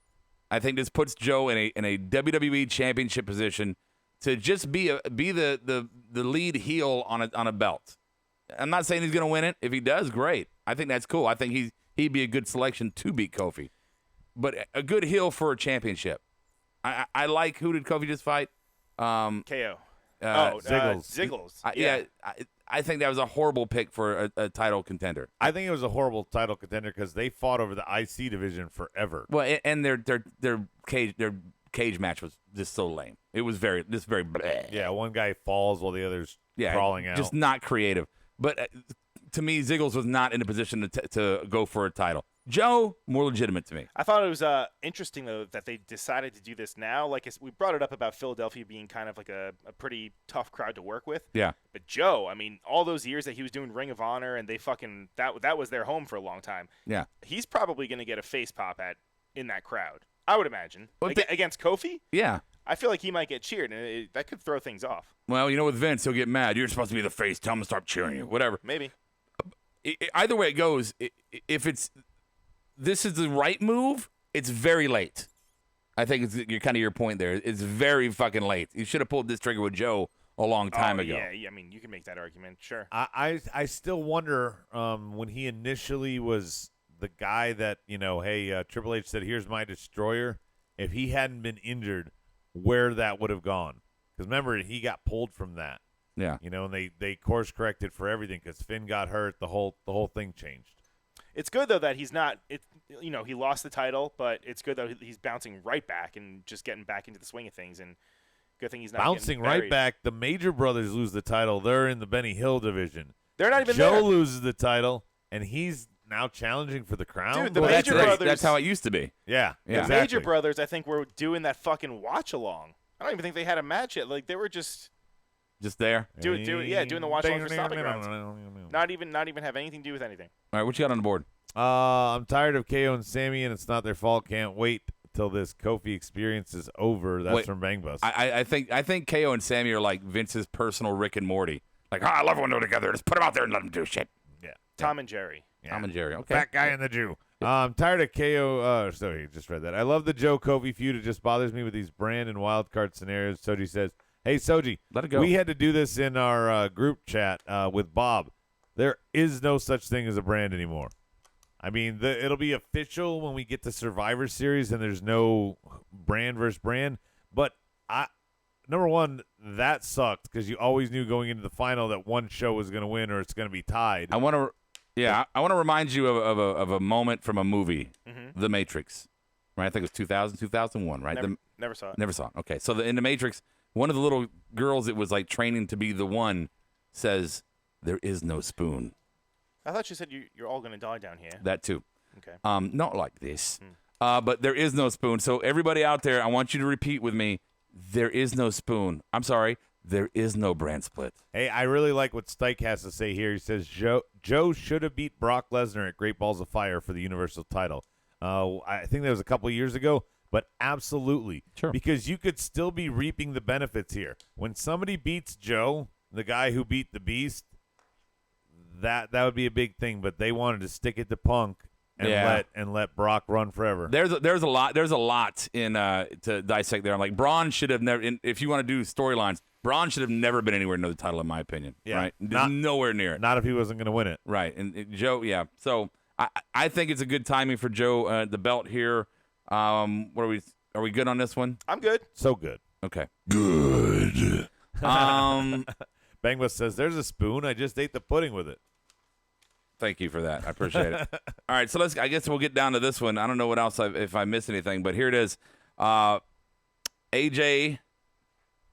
I think this puts Joe in a WWE championship position to just be the lead heel on a belt. I'm not saying he's going to win it. If he does, great. I think that's cool. I think he'd be a good selection to beat Kofi. But a good heel for a championship. I like, who did Kofi just fight? KO. Ziggles. Yeah. I think that was a horrible pick for a title contender. I think it was a horrible title contender because they fought over the IC division forever. Well, and their cage match was just so lame. It was very bleh. Yeah, one guy falls while the other's crawling out. Just not creative. But to me, Ziggles was not in a position to go for a title. Joe, more legitimate to me. I thought it was interesting, though, that they decided to do this now. Like, we brought it up about Philadelphia being kind of like a pretty tough crowd to work with. Yeah. But Joe, I mean, all those years that he was doing Ring of Honor and they fucking that was their home for a long time. Yeah. He's probably going to get a face pop in that crowd, I would imagine. Well, Against Kofi? Yeah. I feel like he might get cheered, and that could throw things off. Well, with Vince, he'll get mad. You're supposed to be the face. Tell him to stop cheering you. Whatever. Maybe. Either way it goes, if this is the right move, it's very late. I think it's kind of your point there. It's very fucking late. You should have pulled this trigger with Joe a long time ago. Yeah, I mean, you can make that argument, sure. I still wonder when he initially was the guy that, hey, Triple H said, here's my destroyer. If he hadn't been injured, where that would have gone. Because remember, he got pulled from that. Yeah. And they course corrected for everything because Finn got hurt. The whole thing changed. It's good, though, that he's not he lost the title, but it's good that he's bouncing right back and just getting back into the swing of things. And good thing he's not bouncing getting right buried. back. The Major Brothers lose the title. They're in the Benny Hill division. They're not even Joe there. loses the title, and he's now challenging for the crown. Dude, the Well, Major that's Brothers. how it used to be. Yeah, Yeah. The Major exactly. Brothers, I think, were doing that fucking watch along. I don't even think they had a match yet. Like, they were just Just there. doing the watch along for Stomping Grounds. Not even have anything to do with anything. All right, what you got on the board? I'm tired of KO and Sammy, and it's not their fault. Can't wait till this Kofi experience is over. That's Wait, from Bang Bus. I think KO and Sammy are like Vince's personal Rick and Morty. Like, I love when they're together. Just put them out there and let them do shit. yeah. Tom and Jerry. Tom and Jerry. Okay. Fat guy and the Jew. I'm tired of KO. Sorry, just read that. I love the Joe Kofi feud. It just bothers me with these brand and wild card scenarios. Soji says, hey, Soji. Let it go. We had to do this in our group chat with Bob. There is no such thing as a brand anymore. I mean, it'll be official when we get to Survivor Series and there's no brand versus brand. But Number one, that sucked because you always knew going into the final that one show was going to win or it's going to be tied. I want to remind you of a moment from a movie, The Matrix. Right, I think it was 2000, 2001, right? Never saw it. Never saw it. Okay, so in The Matrix, one of the little girls that was like training to be the one says, "There is no spoon." I thought you said you're all going to die down here. That too. Okay. Not like this. But there is no spoon. So everybody out there, I want you to repeat with me. There is no spoon. I'm sorry. There is no brand split. Hey, I really like what Stike has to say here. He says Joe should have beat Brock Lesnar at Great Balls of Fire for the Universal title. I think that was a couple of years ago, but absolutely. Sure. Because you could still be reaping the benefits here. When somebody beats Joe, the guy who beat the Beast, that would be a big thing, but they wanted to stick it to Punk and let Brock run forever. There's a lot in to dissect there. I'm like, Braun should have never. If you want to do storylines, Braun should have never been anywhere near the title, in my opinion. Yeah, right? Nowhere near it. Not if he wasn't going to win it. Right, and Joe, yeah. So I think it's a good timing for Joe. The belt here. What are we? Are we good on this one? I'm good. So good. Okay. Good. Bangba says, "There's a spoon. I just ate the pudding with it." Thank you for that. I appreciate it. All right, so I guess we'll get down to this one. I don't know what else if I missed anything, but here it is. AJ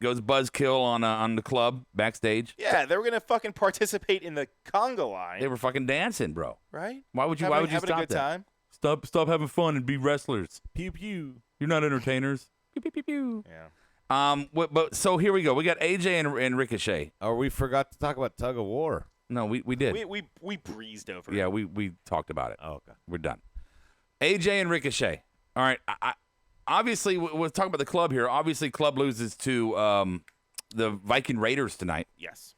goes buzzkill on the club backstage. Yeah, they were gonna fucking participate in the conga line. They were fucking dancing, bro. Right? Why would you having stop a good that? time? Stop having fun and be wrestlers. Pew pew. You're not entertainers. Pew pew pew pew. Yeah. But so here we go. We got AJ and Ricochet. Oh, we forgot to talk about Tug of War. No, we did. We breezed over it. Yeah, we talked about it. Oh, okay. We're done. AJ and Ricochet. All right. Obviously, we're talking about the club here. Obviously, club loses to the Viking Raiders tonight. Yes.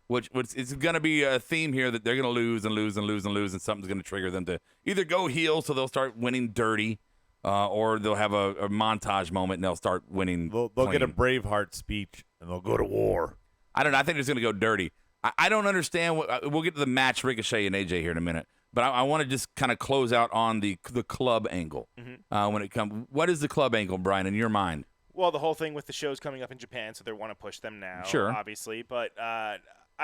Which it's going to be a theme here that they're going to lose and lose and lose and lose, and something's going to trigger them to either go heel, so they'll start winning dirty, or they'll have a montage moment and they'll start winning. They'll get a Braveheart speech and they'll go to war. I don't know. I think it's going to go dirty. I don't understand. We'll get to the match Ricochet and AJ here in a minute, but I want to just kind of close out on the club angle when it comes. What is the club angle, Brian, in your mind? Well, the whole thing with the shows coming up in Japan, so they want to push them now, sure, obviously. But I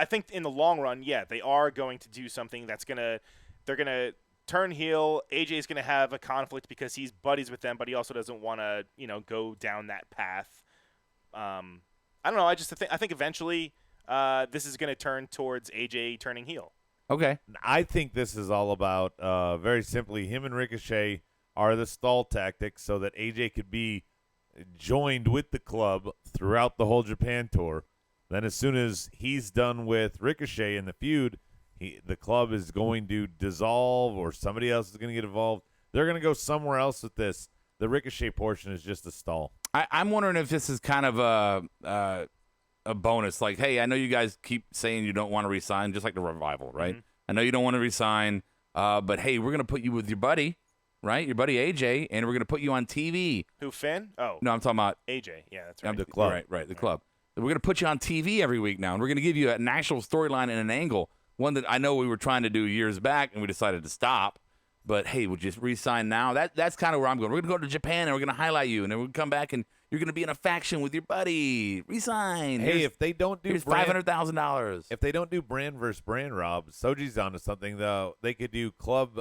think in the long run, yeah, they are going to do something they're gonna turn heel. AJ's gonna have a conflict because he's buddies with them, but he also doesn't want to, go down that path. I don't know. I think eventually. This is going to turn towards AJ turning heel. Okay. I think this is all about, very simply, him and Ricochet are the stall tactics so that AJ could be joined with the club throughout the whole Japan tour. Then as soon as he's done with Ricochet in the feud, the club is going to dissolve or somebody else is going to get involved. They're going to go somewhere else with this. The Ricochet portion is just a stall. I'm wondering if this is kind of a bonus, like, hey, I know you guys keep saying you don't want to resign, just like the Revival, right? I know you don't want to resign, but hey, we're gonna put you with your buddy, right? Your buddy AJ, and we're gonna put you on TV. Who, Finn? Oh, no, I'm talking about AJ. Yeah, that's right. The club, right? The club. We're gonna put you on TV every week now, and we're gonna give you an actual storyline and an angle, one that I know we were trying to do years back, and we decided to stop. But hey, would you resign now? That's kind of where I'm going. We're gonna go to Japan, and we're gonna highlight you, and then we're gonna come back and you're going to be in a faction with your buddy. Resign. Hey, if they don't do here's $500,000. If they don't do brand versus brand, Rob, Soji's onto something, though. They could do club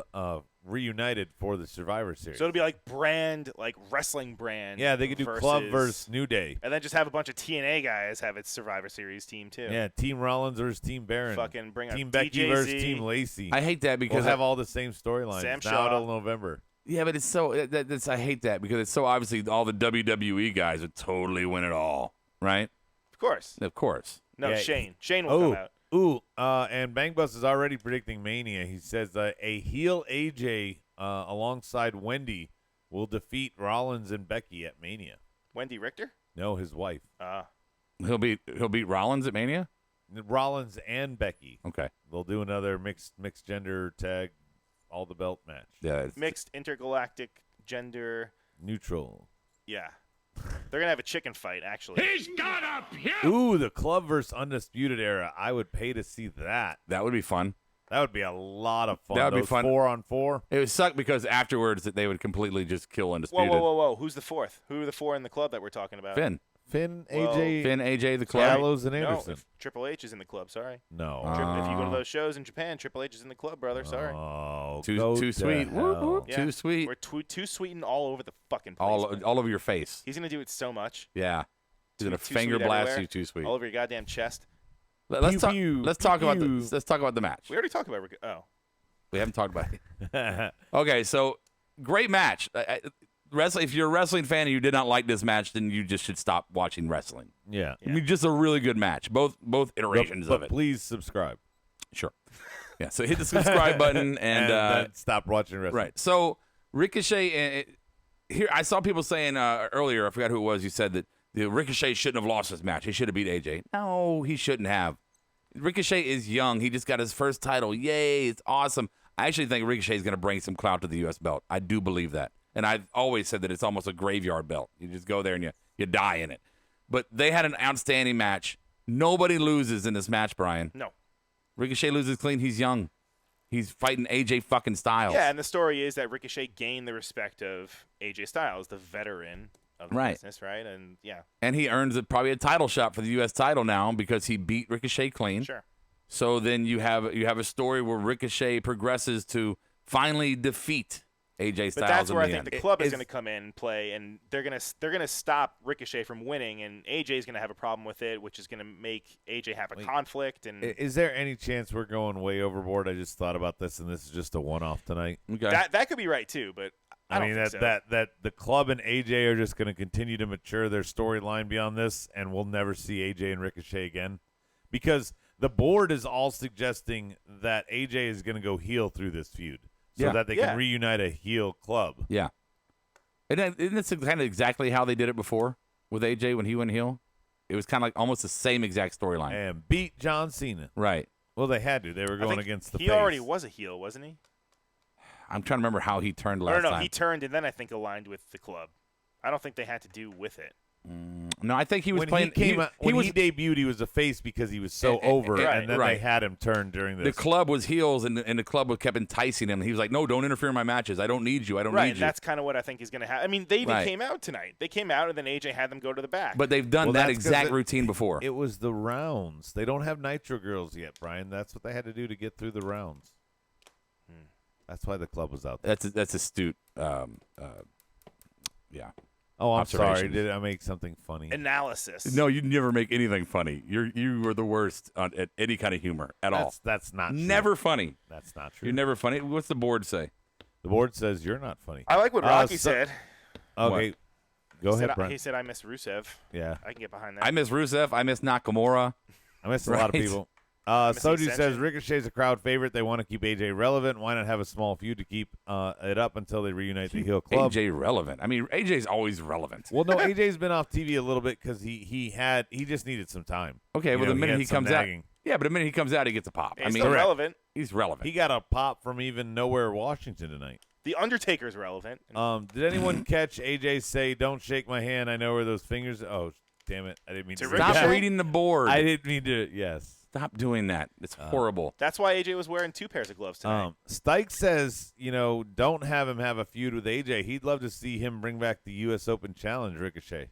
reunited for the Survivor Series. So it'll be like brand, like wrestling brand. Yeah, they could do club versus New Day. And then just have a bunch of TNA guys have its Survivor Series team, too. Yeah, Team Rollins versus Team Baron. Fucking bring Team up Becky DJZ. versus Team Lacey. I hate that because we'll have all the same storylines Sam now Shaw. till November. Yeah, but it's so I hate that because it's so obviously all the WWE guys would totally win it all, right? Of course. Of course. No, Yeah. Shane will come out. And Bang Bus is already predicting Mania. He says a heel AJ alongside Wendy will defeat Rollins and Becky at Mania. Wendy Richter? No, his wife. He'll beat Rollins at Mania? Rollins and Becky. Okay. They'll do another mixed gender tag all the belt match. Yeah. Mixed intergalactic gender. Neutral. Yeah. They're going to have a chicken fight, actually. He's got a puke! Ooh, the club versus Undisputed Era. I would pay to see that. That would be fun. That would be a lot of fun. That would be Those fun. 4-on-4. It would suck because afterwards that they would completely just kill Undisputed. Whoa. Who's the fourth? Who are the four in the club that we're talking about? Finn. Finn, Well, AJ, Finn, AJ, the club. Gallows, and No, Anderson. if Triple H is in the club. Sorry. No. If you go to those shows in Japan, Triple H is in the club, brother. Sorry. Oh, Too go too to sweet. Whoop, hell. whoop. Yeah, Too sweet. We're too sweet and all over the fucking place. man. All over your face. He's gonna do it so much. Yeah. He's gonna Too finger sweet blast everywhere. you too sweet. All over your goddamn chest. Let's Pew, talk. pew, Let's talk about pew. the. Let's talk about the match. We already talked about. We haven't talked about it. Okay, so great match. Wrestling. If you're a wrestling fan and you did not like this match, then you just should stop watching wrestling. Yeah. I mean, just a really good match. Both iterations but of it. please subscribe. Sure. Yeah. So hit the subscribe button and then stop watching wrestling. right. So Ricochet. Here, I saw people saying earlier. I forgot who it was. You said that the Ricochet shouldn't have lost this match. He should have beat AJ. No, he shouldn't have. Ricochet is young. He just got his first title. Yay! It's awesome. I actually think Ricochet is going to bring some clout to the U.S. belt. I do believe that. And I've always said that it's almost a graveyard belt. You just go there and you die in it. But they had an outstanding match. Nobody loses in this match, Brian. No. Ricochet loses clean. He's young. He's fighting AJ fucking Styles. Yeah, and the story is that Ricochet gained the respect of AJ Styles, the veteran of the Right. business, right? And yeah, And he earns probably a title shot for the U.S. title now because he beat Ricochet clean. sure. So then you have a story where Ricochet progresses to finally defeat AJ Styles. But that's in where I the think end. the club is going to come in and play, and they're gonna stop Ricochet from winning, and AJ's going to have a problem with it, which is going to make AJ have a conflict. And Is there any chance we're going way overboard? I just thought about this, and this is just a one-off tonight. Okay. that could be right too, but I don't mean think that so. that the club and AJ are just going to continue to mature their storyline beyond this, and we'll never see AJ and Ricochet again, because the board is all suggesting that AJ is going to go heel through this feud, so Yeah. that they Yeah. can reunite a heel club. Yeah. Isn't this kind of exactly how they did it before with AJ when he went heel? It was kind of like almost the same exact storyline. And beat John Cena. Right. Well, they had to. They were I going think against the he face. already was a heel, wasn't he? I'm trying to remember how he turned I last don't know. time. He turned and then I think aligned with the club. I don't think they had to do with it. No, I think he was when playing. he came out, when was, he debuted, he was a face because he was so Eh, over, right, and then right. they had him turn during the this. club was heels, and the club kept enticing him. He was like, "No, don't interfere in my matches. I don't need you. I don't Right, need and you." that's kind of what I think is going to happen. I mean, they even Right. came out tonight. They came out, and then AJ had them go to the back. But they've done Well, that that's 'cause exact routine before. It was the rounds. They don't have Nitro Girls yet, Brian. That's what they had to do to get through the rounds. That's why the club was out there. That's astute. Yeah. Oh, I'm sorry. observations. Did I make something funny? Analysis. No, you never make anything funny. You were the worst at any kind of humor at all. That's not true. Never funny. That's not true. You're never funny. What's the board say? The board says you're not funny. I like what Rocky said. Okay, go He ahead, said, Brian. he said, I miss Rusev. Yeah, I can get behind that. I miss Rusev. I miss Nakamura. I missed a lot of Right. people. miss the Soji says Ascension. Ricochet's a crowd favorite. They want to keep AJ relevant. Why not have a small feud to keep it up until they reunite the heel club? AJ relevant. I mean, AJ's always relevant. Well, no, AJ's been off TV a little bit because he just needed some time. Okay, You well, know, the minute had he some comes out, nagging. yeah, but the minute he comes out, he gets a pop. He's I mean, still relevant. he's relevant. He got a pop from even nowhere Washington tonight. The Undertaker's relevant. Did anyone catch AJ say, "Don't shake my hand. I know where those fingers." Oh, damn it! I didn't mean to. To read Stop that. Ricochet? reading the board. I didn't mean to. Yes. Stop doing that. It's horrible. That's why AJ was wearing 2 pairs of gloves tonight. Stike says, don't have him have a feud with AJ. He'd love to see him bring back the U.S. Open Challenge, Ricochet.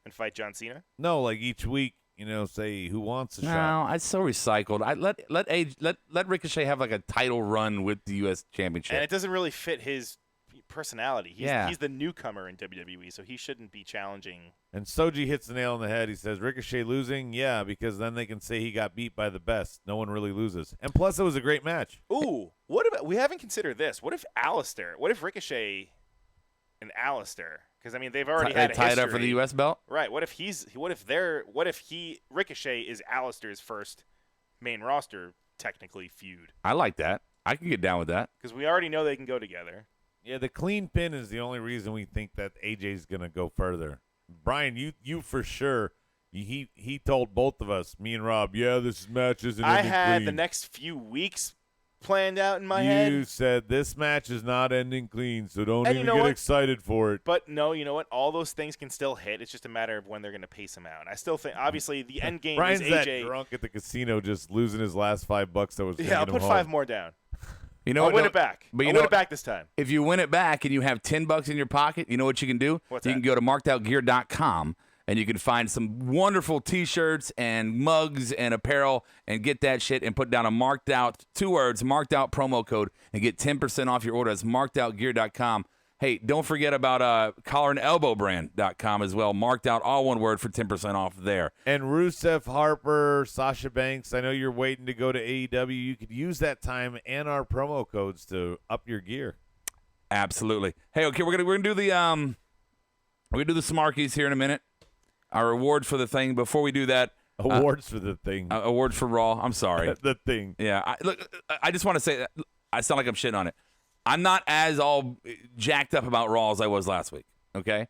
And fight John Cena. No, like each week, say who wants a No, shot. it's so recycled. I let Ricochet have like a title run with the U.S. Championship. And it doesn't really fit his personality. Yeah. He's the newcomer in WWE, so he shouldn't be challenging. And Soji hits the nail on the head. He says, Ricochet losing? Yeah, because then they can say he got beat by the best. No one really loses. And plus, it was a great match. Ooh, what about? We haven't considered this. What if Ricochet and Alistair? Because I mean, they've already had a tied history. up for the U.S. belt. Right. What if Ricochet is Alistair's first main roster technically feud? I like that. I can get down with that. Because we already know they can go together. Yeah, the clean pin is the only reason we think that AJ's going to go further. Brian, you for sure, he told both of us, me and Rob, yeah, this match isn't I ending had clean. the next few weeks planned out in my You head. said this match is not ending clean, so don't And you even know get what? excited for it. But no, you know what? All those things can still hit. It's just a matter of when they're going to pace them out. I still think, obviously, the end game Brian's is that AJ. drunk at the casino just losing his last $5 that was Yeah, I'll taking put him 5 home. more down. You know I'll what? win No, it back. But I'll win it back this time. If you win it back and you have $10 in your pocket, you know what you can do? What's you that? can go to markedoutgear.com and you can find some wonderful T-shirts and mugs and apparel and get that shit and put down a marked out, 2 words, marked out promo code and get 10% off your order. That's markedoutgear.com. Hey, don't forget about collarandelbowbrand.com as well. Marked out, all one word, for 10% off there. And Rusev, Harper, Sasha Banks, I know you're waiting to go to AEW. You could use that time and our promo codes to up your gear. Absolutely. Hey, okay, we're gonna do the Smarkies here in a minute. Our award for the thing. Before we do that, Awards for the thing. awards for Raw. I'm sorry. The thing. Yeah. I just want to say that I sound like I'm shitting on it. I'm not as all jacked up about Raw as I was last week. Okay.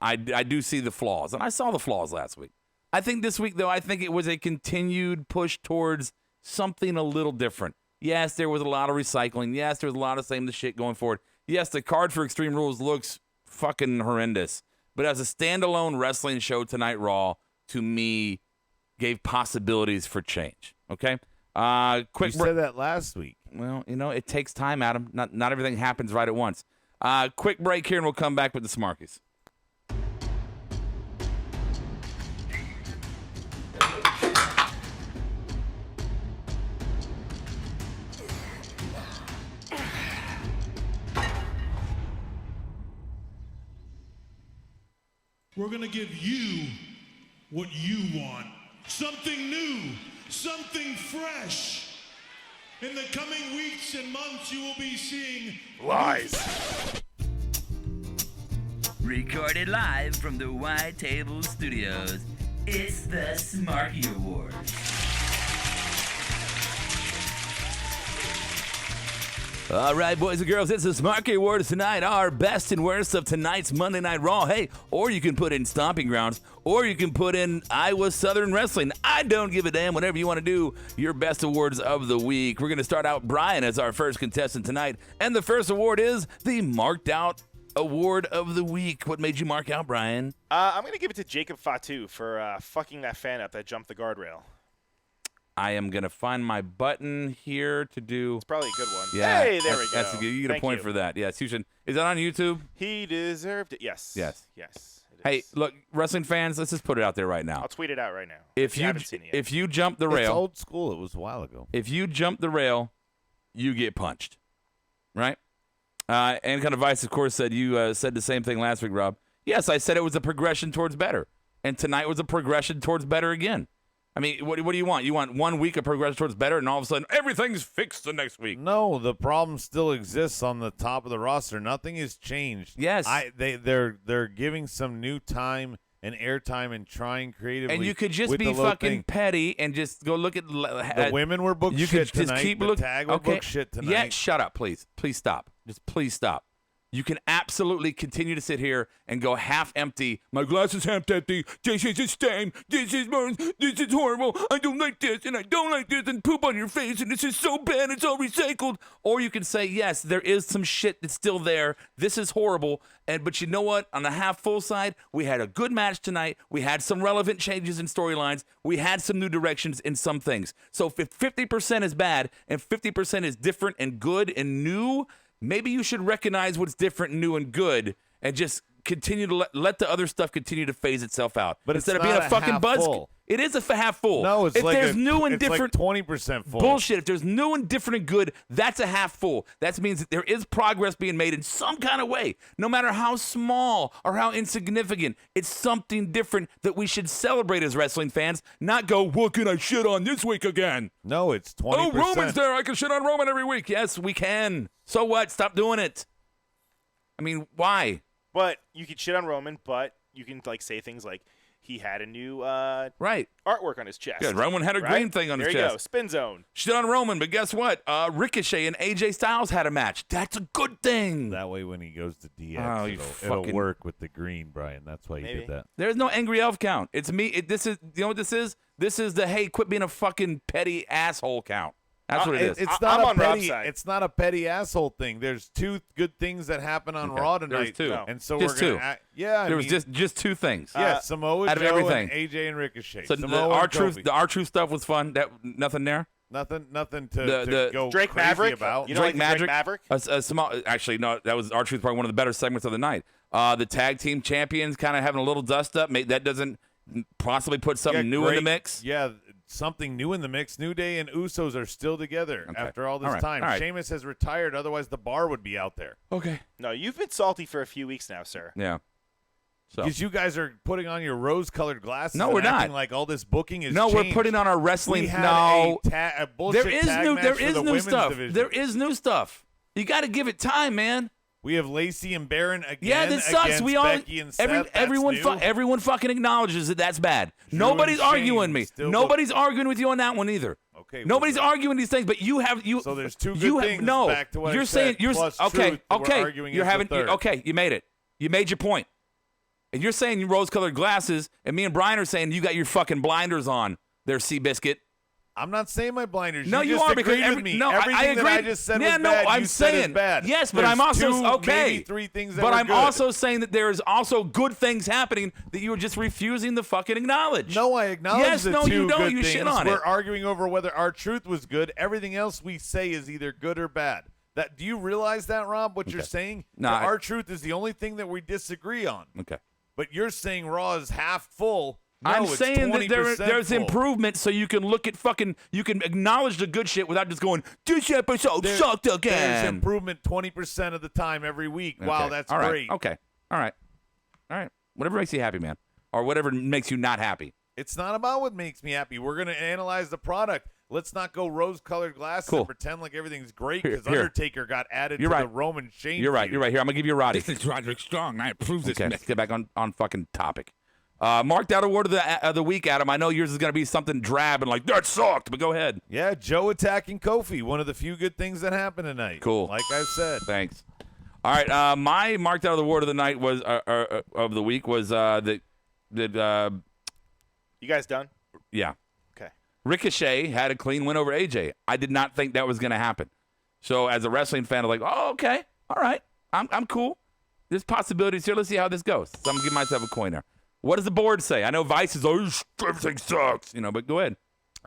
I do see the flaws, and I saw the flaws last week. I think this week, though, I think it was a continued push towards something a little different. Yes, there was a lot of recycling. Yes, there was a lot of same shit going forward. Yes, the card for Extreme Rules looks fucking horrendous. But as a standalone wrestling show tonight, Raw, to me, gave possibilities for change. Okay? Quick You said that last week. Well, it takes time, Adam. Not everything happens right at once. Quick break here, and we'll come back with the Smarkies. We're going to give you what you want. Something new, something fresh. In the coming weeks and months, you will be seeing Lies. Recorded live from the White Table Studios, it's the Smarky Awards. All right, boys and girls, it's the Smarky Awards tonight. Our best and worst of tonight's Monday Night Raw. Hey, or you can put in Stomping Grounds, or you can put in Iowa Southern Wrestling. I don't give a damn. Whatever you want to do, your best awards of the week. We're going to start out Brian as our first contestant tonight, and the first award is the Marked Out Award of the Week. What made you mark out, Brian? I'm going to give it to Jacob Fatu for fucking that fan up that jumped the guardrail. I am going to find my button here to do. It's probably a good one. Yeah, Hey, there we go. That's good. You get a Thank point you. for that. Yeah, Susan. Is that on YouTube? He deserved it. Yes. Yes. Yes. It Hey, is. look, wrestling fans, let's just put it out there right now. I'll tweet it out right now. If you haven't seen it yet. if you jump the It's rail, old school. It was a while ago. if you jump the rail, you get punched, right? And kind of Vice, of course, said you said the same thing last week, Rob. Yes, I said it was a progression towards better, and tonight was a progression towards better again. I mean, what do you want? You want 1 week of progression towards better, and all of a sudden everything's fixed the next week. No, the problem still exists on the top of the roster. Nothing has changed. Yes. They're giving some new time and airtime and trying creatively. And you could just with be the low fucking thing. petty and just go look at The women were booked you shit could just tonight. keep the looking. tag were booked shit tonight. Yeah, shut up, please. Please stop. Just please stop. You can absolutely continue to sit here and go half empty. My glass is half empty. This is a stain. This is horrible. I don't like this, and I don't like this, and poop on your face, and this is so bad. It's all recycled. Or you can say, yes, there is some shit that's still there. This is horrible. But you know what? On the half full side, we had a good match tonight. We had some relevant changes in storylines. We had some new directions in some things. So if 50% is bad and 50% is different and good and new, maybe you should recognize what's different, new, and good, and just continue to let the other stuff continue to phase itself out. But instead it's of being not a fucking half buzz, full. it is a half full. No, it's if like there's new and different, like 20% full. bullshit. If there's new and different and good, that's a half full. That means that there is progress being made in some kind of way, no matter how small or how insignificant. It's something different that we should celebrate as wrestling fans, not go, what can I shit on this week again? No, it's 20%. Oh, Roman's there. I can shit on Roman every week. Yes, we can. So what? Stop doing it. I mean, why? But you can shit on Roman, but you can say things like he had a new Right. artwork on his chest. Good. Roman had a right? green thing on his There you chest. go. Spin zone. Shit on Roman, but guess what? Ricochet and AJ Styles had a match. That's a good thing. That way when he goes to DX, Oh, you it'll fucking- work with the green, Brian. That's why you Maybe. did that. There's no angry elf count. It's me. This is, you know what this is? This is the, hey, quit being a fucking petty asshole count. That's what it is. It's I'm not on a Rob's petty. side. It's not a petty assaule thing. There's two good things that happen on Okay. Raw There's tonight. two. No. And so Just we're gonna two. yeah. I There was mean, just two things. Samoa out of Joe everything. and AJ and Ricochet. So the Samoa and R-Truth, Kofi. the R-Truth stuff was fun. Nothing there? Nothing to go Drake crazy Maverick about. You don't Drake like the Maverick. Drake Maverick? A small. Actually, no. That was R-Truth, probably one of the better segments of the night. The tag team champions kind of having a little dust up. That doesn't possibly put something new in the mix. Yeah, something new in the mix. New Day and Usos are still together after all this time. All right. Sheamus has retired. Otherwise, the bar would be out there. Okay. No, you've been salty for a few weeks now, sir. Yeah. So. Because you guys are putting on your rose-colored glasses. No, we're and acting not. like all this booking is No, changed. we're putting on our wrestling. We had no, a bullshit there is tag new. match There for is the new women's stuff. division. There is new stuff. You got to give it time, man. We have Lacey and Baron again. Yeah, that sucks. Against We all Becky and Seth. That's everyone new. everyone fucking acknowledges that that's bad. Drew Nobody's and Shane arguing me. still Nobody's arguing with you on that one either. Okay. Nobody's well, arguing these things, but you have you. So there's two good you things No, back to what you're I saying said, you're plus okay. truth that we're Okay, arguing you're is the having third. okay. You made it. You made your point. And you're saying you rose-colored glasses, and me and Brian are saying you got your fucking blinders on. There, Seabiscuit. I'm not saying my blinders. No, you just are because agreed with me. no, Everything I agree. that I just said yeah, was no, bad. I'm you said saying is bad. yes, but There's I'm also two, okay. Maybe three things that but were I'm good. also saying that there is also good things happening that you are just refusing to fucking acknowledge. No, I acknowledge Yes, the no, two you don't. good You things. shit on We're it. arguing over whether our truth was good. Everything else we say is either good or bad. Do you realize that, Rob? What you're saying? No, That our truth is the only thing that we disagree on. Okay. But you're saying Raw is half full. No, I'm it's saying that 20% there's full. improvement, so you can look at you can acknowledge the good shit without just going, this episode sucked again. There's improvement 20% of the time every week. Okay. Wow, that's All right. great. Okay. All right. Whatever makes you happy, man, or whatever makes you not happy. It's not about what makes me happy. We're going to analyze the product. Let's not go rose-colored glasses and pretend like everything's great because Here. Undertaker got added You're to right. the Roman Shane You're right. feud. You're right. Here, I'm gonna give you a Roddy. This is Roderick Strong. I approve this Okay, message. let's get back on fucking topic. Marked out award of the week, Adam. I know yours is gonna be something drab and like that sucked, but go ahead. Yeah, Joe attacking Kofi. One of the few good things that happened tonight. Cool. Like I said. Thanks. All right. My marked out award of the night was of the week was that You guys done? yeah. Okay. Ricochet had a clean win over AJ. I did not think that was going to happen. So as a wrestling fan, I'm like, oh, okay, all right, I'm cool. There's possibilities here. Let's see how this goes. So I'm going to give myself a coin there. What does the board say? I know Vice is, everything sucks, but go ahead.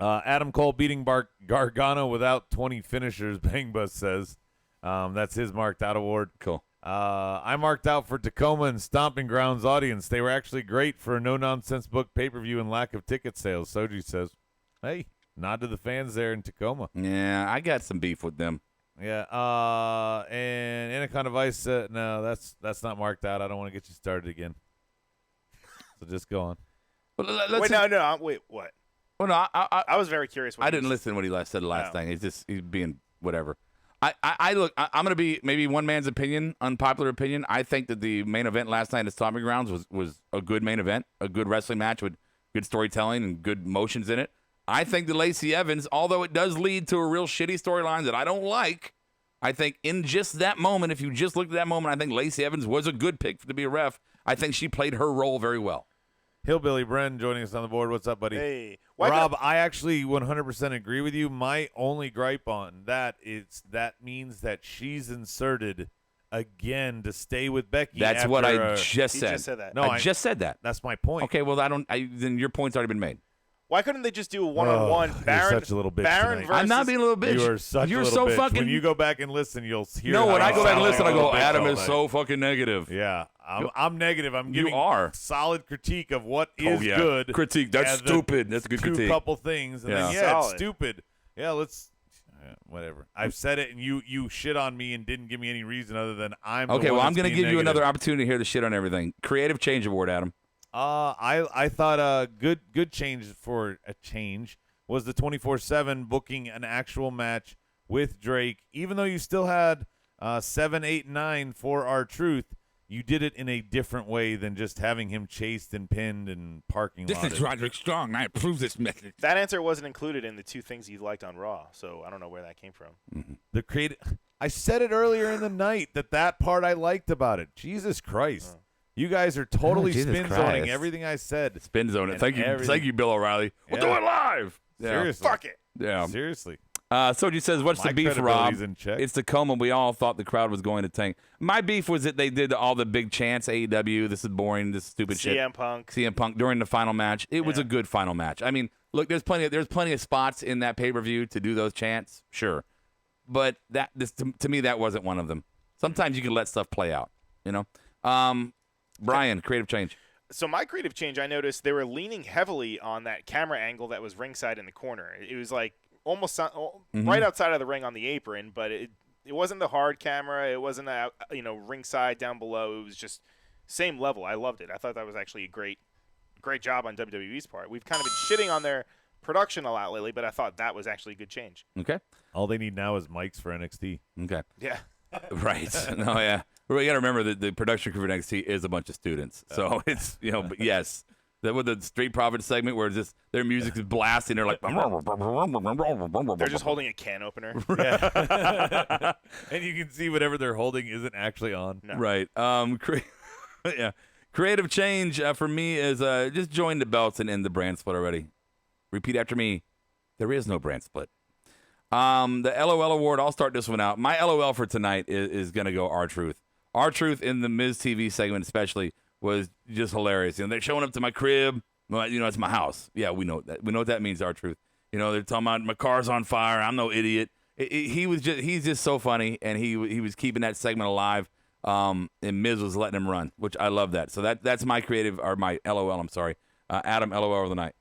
Adam Cole beating Gargano without 20 finishers, Bang Bus says. That's his marked out award. Cool. I marked out for Tacoma and Stomping Grounds audience. They were actually great for a no-nonsense book pay-per-view and lack of ticket sales. Soji says, hey, nod to the fans there in Tacoma. Yeah, I got some beef with them. Yeah, and Anaconda Vice said, no, that's not marked out. I don't want to get you started again. So just go on. Well, Wait, what? Well, no, I was very curious. I didn't listen to what he said the last No. thing. He's being whatever. I'm going to be maybe one man's opinion, unpopular opinion. I think that the main event last night at Stomping Grounds was a good main event, a good wrestling match with good storytelling and good motions in it. I think that Lacey Evans, although it does lead to a real shitty storyline that I don't like, I think in just that moment, if you just looked at that moment, I think Lacey Evans was a good pick to be a ref. I think she played her role very well. Hillbilly Bren joining us on the board. What's up, buddy? Hey, Rob, I actually 100% agree with you. My only gripe on that is that means that she's inserted again to stay with Becky. That's after what I just He said. just said that. No, I just said that. That's my point. Okay, well, then your point's already been made. Why couldn't they just do a one-on-one? You're Baron, such a little bitch Baron tonight. versus. I'm not being a little bitch. You are such You're a little so bitch. fucking. When you go back and listen, you'll hear. No, when how I go you back and sound listen, like I a go, little bitch Adam all is night. so fucking negative. Yeah, I'm negative. I'm You giving are. solid critique of what Oh, is yeah. good. Critique. That's and the stupid. That's a good two critique. couple things, and then Yeah. it's Solid. stupid. Yeah, let's. Whatever. I've said it, and you shit on me and didn't give me any reason other than I'm. Okay, the one well, I'm going going to give you another opportunity here to shit on everything. Creative Change Award, Adam. I thought a good change for a change was the 24/7 booking an actual match with Drake. Even though you still had 7, 8, 9 for R-Truth, you did it in a different way than just having him chased and pinned and parking This lot. is Roderick Strong. I approve this message. That answer wasn't included in the two things you liked on Raw, so I don't know where that came from. The creative. I said it earlier in the night that part I liked about it. Jesus Christ. You guys are totally Jesus spin Christ. zoning everything I said. Spin zone it. And Thank you, everything. Bill O'Reilly. We'll do Yeah. it live. Yeah. Seriously. Fuck it. Yeah. Seriously. Soji says, what's My the beef, Rob? credibility's in check. It's Tacoma. We all thought the crowd was going to tank. My beef was that they did all the big chants, AEW, this is boring, this is stupid shit. CM Punk. CM Punk during the final match. It was Yeah. a good final match. I mean, Look, there's plenty of spots in that pay-per-view to do those chants, sure. But to me, that wasn't one of them. Sometimes you can let stuff play out, you know? Brian, creative change. So my creative change, I noticed they were leaning heavily on that camera angle that was ringside in the corner. It was like almost right outside of the ring on the apron, but it wasn't the hard camera. It wasn't ringside down below. It was just same level. I loved it. I thought that was actually a great job on WWE's part. We've kind of been shitting on their production a lot lately, but I thought that was actually a good change. Okay. All they need now is mics for NXT. Okay. Yeah. Right. No, yeah. We got to remember that the production crew for NXT is a bunch of students. So it's, but yes. That with the Street Profits segment where it's just their music is blasting. They're like, they're just holding a can opener. Yeah. And you can see whatever they're holding isn't actually on. No. Right. Yeah. Creative change for me is just join the belts and end the brand split already. Repeat after me. There is no brand split. The LOL award, I'll start this one out. My LOL for tonight is going to go R-Truth. R-Truth in the Miz TV segment especially was just hilarious. They're showing up to my crib. It's my house. Yeah, we know that. We know what that means, R-Truth. They're talking about my car's on fire. I'm no idiot. He's just so funny, and he was keeping that segment alive. And Miz was letting him run, which I love that. So that's my creative, or my LOL, I'm sorry. Adam, LOL of the night.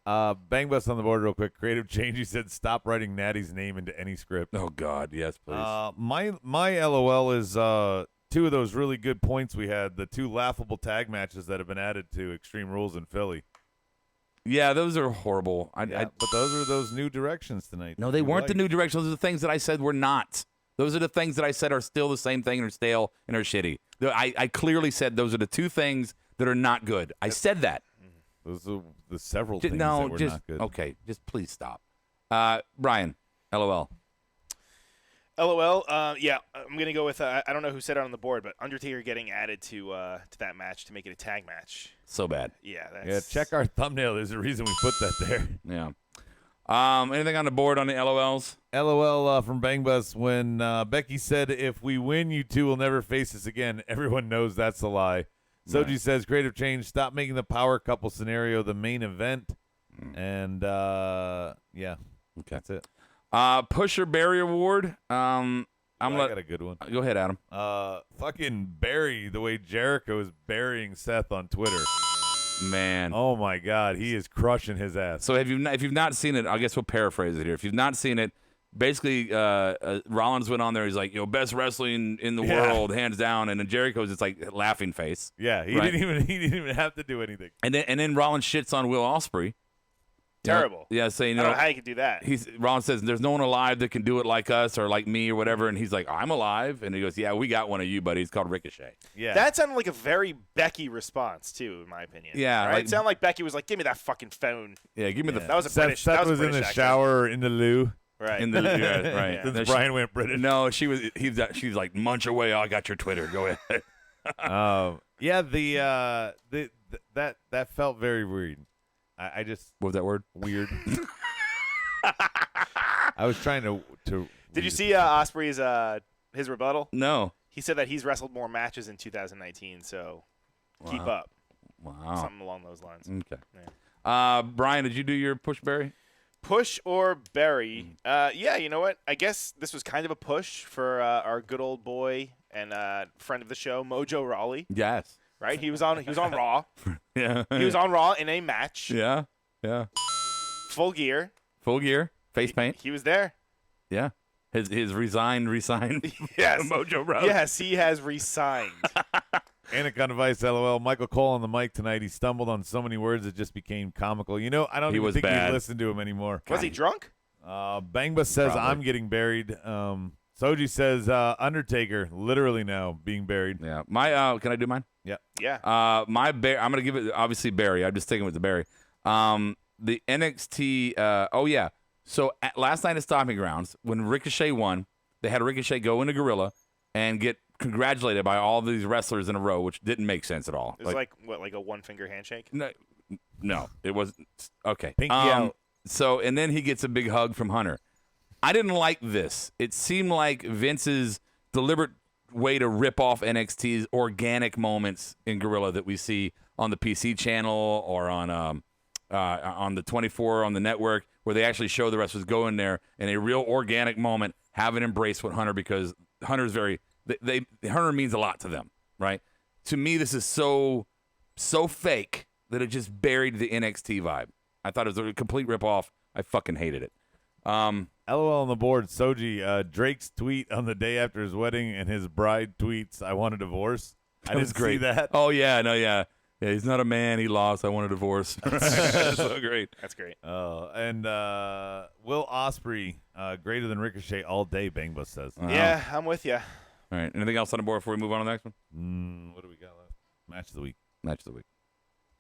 Bang Bus on the board real quick. Creative change. He said, stop writing Natty's name into any script. Oh, God. Yes, please. My LOL is two of those really good points we had, the two laughable tag matches that have been added to Extreme Rules in Philly. Yeah, those are horrible. But those are those new directions tonight. No, they weren't the new directions. Those are the things that I said were not. Those are the things that I said are still the same thing and are stale and are shitty. I clearly said those are the two things that are not good. I said that. Those are the several things that were not good. Okay, just please stop. Brian, LOL. LOL, yeah, I'm going to go with, I don't know who said it on the board, but Undertaker getting added to that match to make it a tag match. So bad. Yeah, Yeah, check our thumbnail. There's a reason we put that there. Yeah. Anything on the board on the LOLs? LOL from Bang Bus when Becky said, if we win, you two will never face us again. Everyone knows that's a lie. Soji says, creative change, stop making the power couple scenario the main event. And, yeah, that's it. Pusher Barry Award. I got a good one. Go ahead, Adam. Fucking Barry, the way Jericho is burying Seth on Twitter. Man. Oh, my God. He is crushing his ass. So if you've not seen it, I guess we'll paraphrase it here. If you've not seen it, basically Rollins went on there. He's like, best wrestling in the world, hands down. And then Jericho's just like laughing face. Yeah, he didn't even have to do anything. And then Rollins shits on Will Ospreay. Terrible. Yeah, saying I don't know how you could do that. Rollins says there's no one alive that can do it like us or like me or whatever, and he's like, I'm alive, and he goes, yeah, we got one of you, buddy. It's called Ricochet. Yeah, that sounded like a very Becky response too, in my opinion. Yeah, right? It sounded like Becky was like, give me that fucking phone. Yeah, give me the. That was a Seth, British. Seth that was in the shower or in the loo. Right. In the right. Since No, Brian went British. No, she's like, munch away. I got your Twitter. Go ahead. Yeah, that felt very weird. I just What was that word? Weird. I was trying to. Did you see Ospreay's his rebuttal? No. He said that he's wrestled more matches in 2019, so keep up. Wow. Something along those lines. Okay. Yeah. Brian, did you do your push, Barry? Push or bury? Yeah, you know what? I guess this was kind of a push for our good old boy and friend of the show, Mojo Rawley. Yes. Right? He was on Raw. Yeah. He was on Raw in a match. Yeah. Yeah. Full gear. Full gear. Face paint. He was there. Yeah. His resigned. Yes. Mojo Rawley. Yes, he has resigned. Anaconda Vice, LOL. Michael Cole on the mic tonight. He stumbled on so many words it just became comical. I don't even think we listen to him anymore. Was he drunk? Bangbus says, Probably. I'm getting buried. Soji says, Undertaker, literally now being buried. Yeah. My can I do mine? Yeah. I'm gonna give it obviously Barry. I'm just sticking with the Barry. The NXT. So last night at Stomping Grounds, when Ricochet won, they had Ricochet go into Gorilla and get congratulated by all these wrestlers in a row, which didn't make sense at all. It was like a one-finger handshake? No, it wasn't. Okay. Pinky out. So, and then he gets a big hug from Hunter. I didn't like this. It seemed like Vince's deliberate way to rip off NXT's organic moments in Gorilla that we see on the PC channel or on on the 24 on the network where they actually show the wrestlers go in there in a real organic moment, have an embrace with Hunter because Hunter's Hunter means a lot to them, right? To me, this is so fake that it just buried the NXT vibe. I thought it was a complete ripoff. I fucking hated it. LOL on the board. Soji, Drake's tweet on the day after his wedding and his bride tweets, "I want a divorce." I didn't see that. Oh yeah, no, yeah. Yeah, he's not a man. He lost. I want a divorce. That's so great. That's great. And Will Ospreay, greater than Ricochet all day, Bangba says. Yeah, I'm with you. All right. Anything else on the board before we move on to the next one? What do we got left? Match of the week. Match of the week.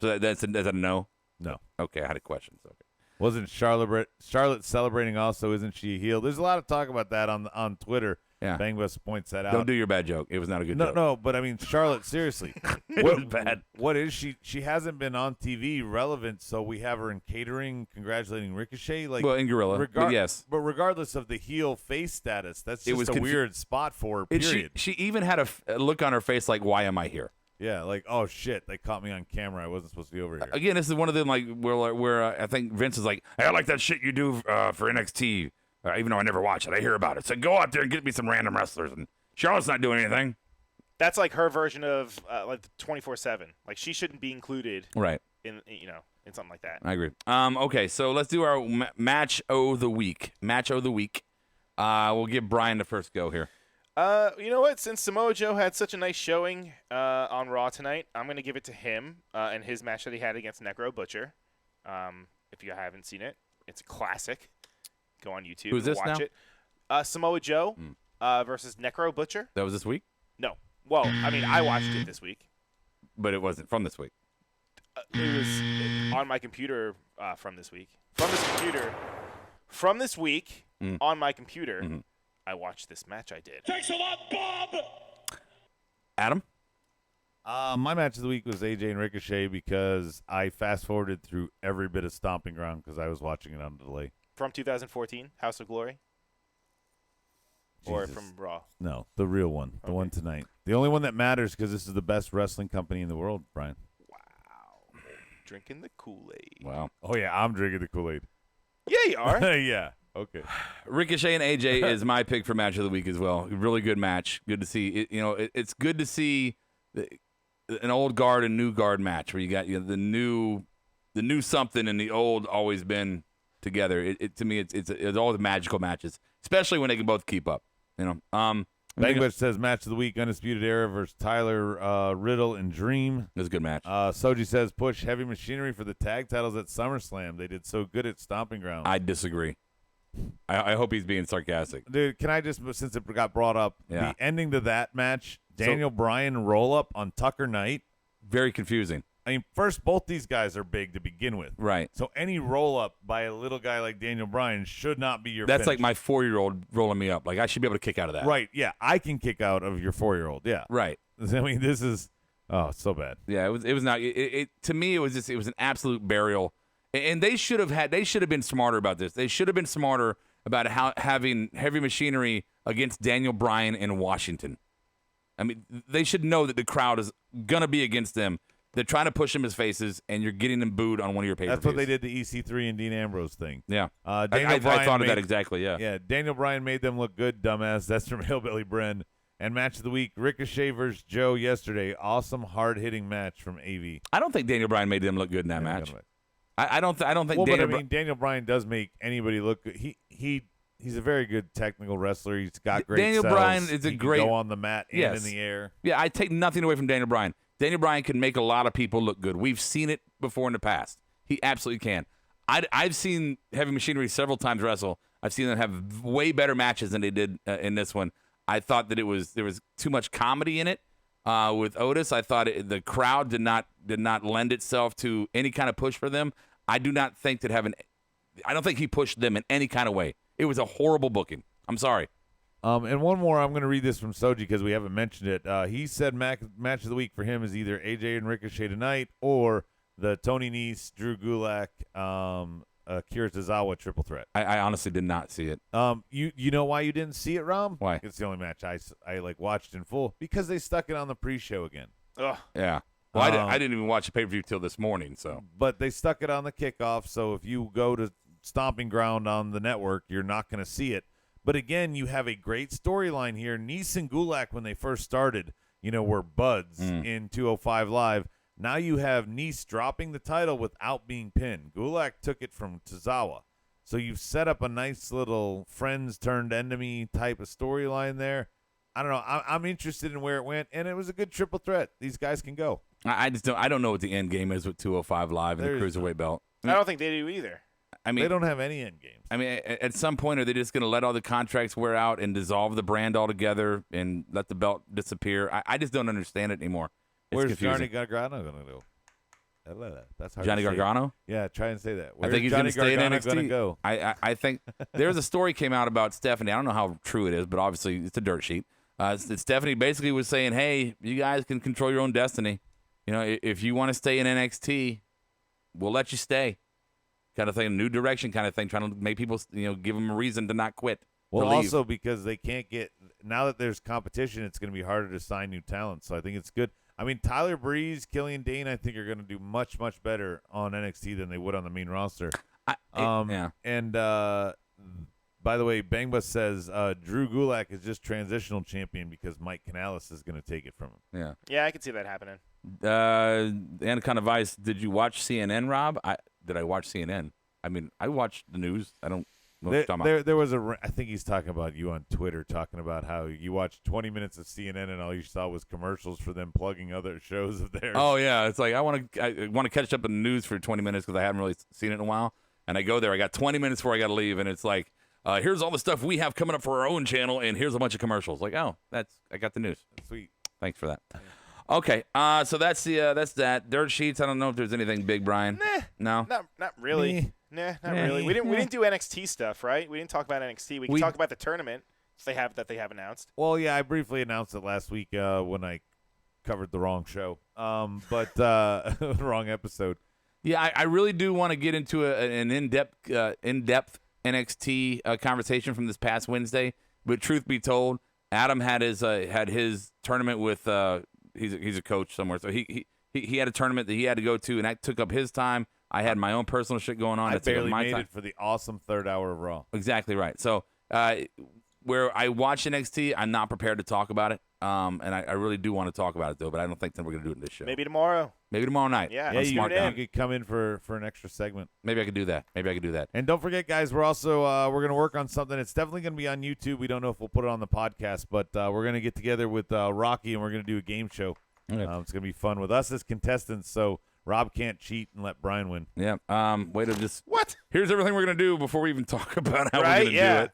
So that's a no? No. Okay, I had a question. So okay. Wasn't Charlotte celebrating also? Isn't she a heel? There's a lot of talk about that on Twitter. Yeah. Bangba points that out. Don't do your bad joke. It was not a good joke. No, but I mean, Charlotte, seriously. It was bad. What is she? She hasn't been on TV relevant, so we have her in catering, congratulating Ricochet. Like, Well, in Gorilla, but yes. But regardless of the heel face status, that's It just was a weird spot for her, period. She even had a look on her face like, why am I here? Yeah, like, oh, shit, they caught me on camera. I wasn't supposed to be over here. Again, this is one of them like where I think Vince is like, hey, I like that shit you do for NXT, even though I never watch it. I hear about it. So go out there and get me some random wrestlers. And Charlotte's not doing anything. That's like her version of like 24/7. Like she shouldn't be included, Right. in something like that. I agree. Okay, so let's do our match of the week. Match of the week. We'll give Brian the first go here. You know what? Since Samoa Joe had such a nice showing on Raw tonight, I'm going to give it to him and his match that he had against Necro Butcher. If you haven't seen it, it's a classic. Go on YouTube Who's and this watch now? it. Samoa Joe versus Necro Butcher. That was this week? No. Well, I mean, I watched it this week. But it wasn't from this week. It was on my computer from this week. From this week on my computer. I watched this match I did. Thanks a lot, Bob! Adam? My match of the week was AJ and Ricochet because I fast-forwarded through every bit of Stomping Ground because I was watching it on delay. From 2014, House of Glory? Or Jesus. from Raw? No, the real one. The one tonight. The only one that matters because this is the best wrestling company in the world, Brian. Wow. Drinking the Kool-Aid. Wow. Oh, yeah, I'm drinking the Kool-Aid. Yeah, you are. Yeah, okay. Ricochet and AJ is my pick for match of the week as well. Really good match. Good to see. It's good to see an old guard and new guard match where you got the new something and the old always been together. To me, it's always magical matches, especially when they can both keep up. Bangladesh says match of the week, Undisputed Era versus Tyler Riddle and Dream. It was a good match. Soji says push Heavy Machinery for the tag titles at SummerSlam. They did so good at Stomping Grounds. I disagree. I hope he's being sarcastic. Dude, can I just, since it got brought up, Yeah. the ending to that match, Daniel Bryan roll-up on Tucker Knight. Very confusing. I mean, first, both these guys are big to begin with. Right. So any roll-up by a little guy like Daniel Bryan should not be your That's finish. like my 4-year-old rolling me up. Like, I should be able to kick out of that. Right, yeah. I can kick out of your 4-year-old, yeah. Right. I mean, this is, oh, it's so bad. Yeah, it was not. To me, it was an absolute burial. And they should have been smarter about this. They should have been smarter about having Heavy Machinery against Daniel Bryan in Washington. I mean, they should know that the crowd is gonna be against them. They're trying to push them as faces, and you're getting them booed on one of your pay-per-views. That's what they did to EC3 and Dean Ambrose thing. Yeah. I Bryan thought of that made- exactly, yeah. Yeah, Daniel Bryan made them look good, dumbass. That's from Hillbilly Bren. And match of the week, Ricochet versus Joe yesterday. Awesome, hard-hitting match from AV. I don't think Daniel Bryan made them look good in that match. I don't think Well, Daniel but I mean, Daniel Bryan does make anybody look good. He's a very good technical wrestler. He's got great Daniel sells. Bryan is a He can great- go on the mat and Yes. in the air. Yeah, I take nothing away from Daniel Bryan. Daniel Bryan can make a lot of people look good. We've seen it before in the past. He absolutely can. I've seen Heavy Machinery several times wrestle. I've seen them have way better matches than they did in this one. I thought that there was too much comedy in it with Otis. I thought the crowd did not lend itself to any kind of push for them. I do not think I don't think he pushed them in any kind of way. It was a horrible booking. I'm sorry. And one more, I'm going to read this from Soji because we haven't mentioned it. He said match of the week for him is either AJ and Ricochet tonight or the Tony Nese, Drew Gulak, Akira Tozawa triple threat. I honestly did not see it. You know why you didn't see it, Rom? Why? It's the only match I like watched in full because they stuck it on the pre-show again. Ugh. Yeah. Well, I didn't even watch the pay-per-view till this morning, so. But they stuck it on the kickoff, so if you go to Stomping Ground on the network, you're not going to see it. But again, you have a great storyline here. Nice and Gulak, when they first started, were buds in 205 Live. Now you have Nice dropping the title without being pinned. Gulak took it from Tozawa. So you've set up a nice little friends-turned-enemy type of storyline there. I don't know. I'm interested in where it went, and it was a good triple threat. These guys can go. I don't know what the end game is with 205 Live and the Cruiserweight belt. I don't think they do either. I mean, they don't have any end games. I mean, at some point, are they just going to let all the contracts wear out and dissolve the brand altogether and let the belt disappear? I just don't understand it anymore. It's Where's confusing. Johnny Gargano going to go? That's hard Johnny to say. Gargano? Yeah, try and say that. I think he's going to stay in NXT. Gonna go? I think there's a story came out about Stephanie. I don't know how true it is, but obviously it's a dirt sheet. Stephanie basically was saying, hey, you guys can control your own destiny. If you want to stay in NXT, we'll let you stay. Kind of thing, new direction kind of thing, trying to make people, give them a reason to not quit. Well, also because they can't get, now that there's competition, it's going to be harder to sign new talent. So I think it's good. I mean, Tyler Breeze, Killian Dane, I think are going to do much, much better on NXT than they would on the main roster. Yeah. And by the way, Bangba says Drew Gulak is just transitional champion because Mike Canales is going to take it from him. Yeah. Yeah, I can see that happening. Anaconda Vice, did you watch CNN, Rob? Did I watch CNN? I mean, I watched the news. I don't know what you're talking about. There was I think he's talking about you on Twitter, talking about how you watched 20 minutes of CNN and all you saw was commercials for them plugging other shows of theirs. Oh, yeah. It's like I want to catch up on the news for 20 minutes because I haven't really seen it in a while. And I go there. I got 20 minutes before I got to leave, and it's like, here's all the stuff we have coming up for our own channel, and here's a bunch of commercials. Like, oh, I got the news. Sweet. Thanks for that. Okay, so that's that. Dirt sheets. I don't know if there's anything big, Brian. Nah, No, not really. Nah, not really. We didn't do NXT stuff, right? We didn't talk about NXT. We can talk about the tournament they have announced. Well, yeah, I briefly announced it last week when I covered the wrong show, but wrong episode. Yeah, I really do want to get into an in-depth NXT conversation from this past Wednesday. But truth be told, Adam had his tournament with. He's a coach somewhere, so he had a tournament that he had to go to, and that took up his time. I had my own personal shit going on. I that took up barely my made time. it for the awesome third hour of Raw. Exactly right. So where I watch NXT, I'm not prepared to talk about it, and I really do want to talk about it though, but I don't think that we're gonna do it in this show. Maybe tomorrow. Maybe tomorrow night. Yeah, Yeah, you Smart could come in for an extra segment. Maybe I could do that. And don't forget, guys, we're also we're going to work on something. It's definitely going to be on YouTube. We don't know if we'll put it on the podcast, but we're going to get together with Rocky, and we're going to do a game show. Okay. It's going to be fun with us as contestants, so Rob can't cheat and let Brian win. Yeah. Way to just. What? Here's everything we're gonna do before we even talk about how we're gonna do it.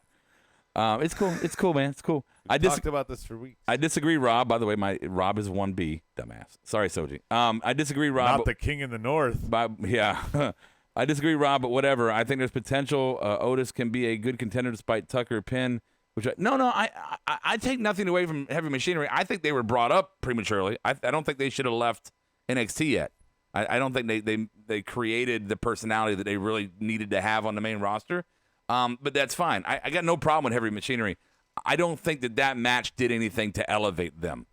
It's cool. It's cool, man. It's cool. We talked about this for weeks. I disagree, Rob. By the way, Rob is 1B, dumbass. Sorry, Soji. I disagree, Rob. Not the king in the north. Yeah. I disagree, Rob, but whatever. I think there's potential. Otis can be a good contender despite Tucker Pin. I take nothing away from Heavy Machinery. I think they were brought up prematurely. I don't think they should have left NXT yet. I don't think they created the personality that they really needed to have on the main roster. But that's fine. I got no problem with Heavy Machinery. I don't think that match did anything to elevate them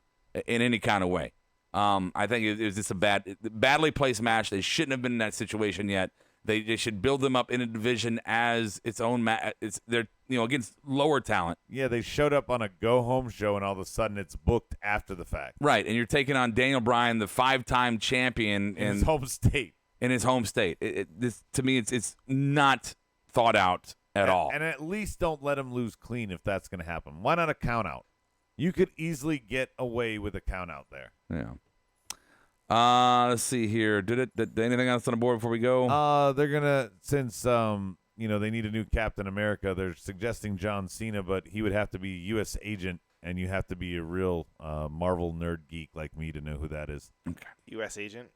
in any kind of way. I think it was just a badly placed match. They shouldn't have been in that situation yet. They should build them up in a division as its own match. They're against lower talent. Yeah, they showed up on a go-home show, and all of a sudden it's booked after the fact. Right, and you're taking on Daniel Bryan, the 5-time champion in his home state. In his home state, this to me, it's not thought out at all. And at least don't let him lose clean if that's going to happen. Why not a count out? You could easily get away with a count out there. Yeah. Let's see here. Did anything else on the board before we go? They're gonna since they need a new Captain America. They're suggesting John Cena, but he would have to be a U.S. agent, and you have to be a real Marvel nerd geek like me to know who that is. Okay. U.S. agent.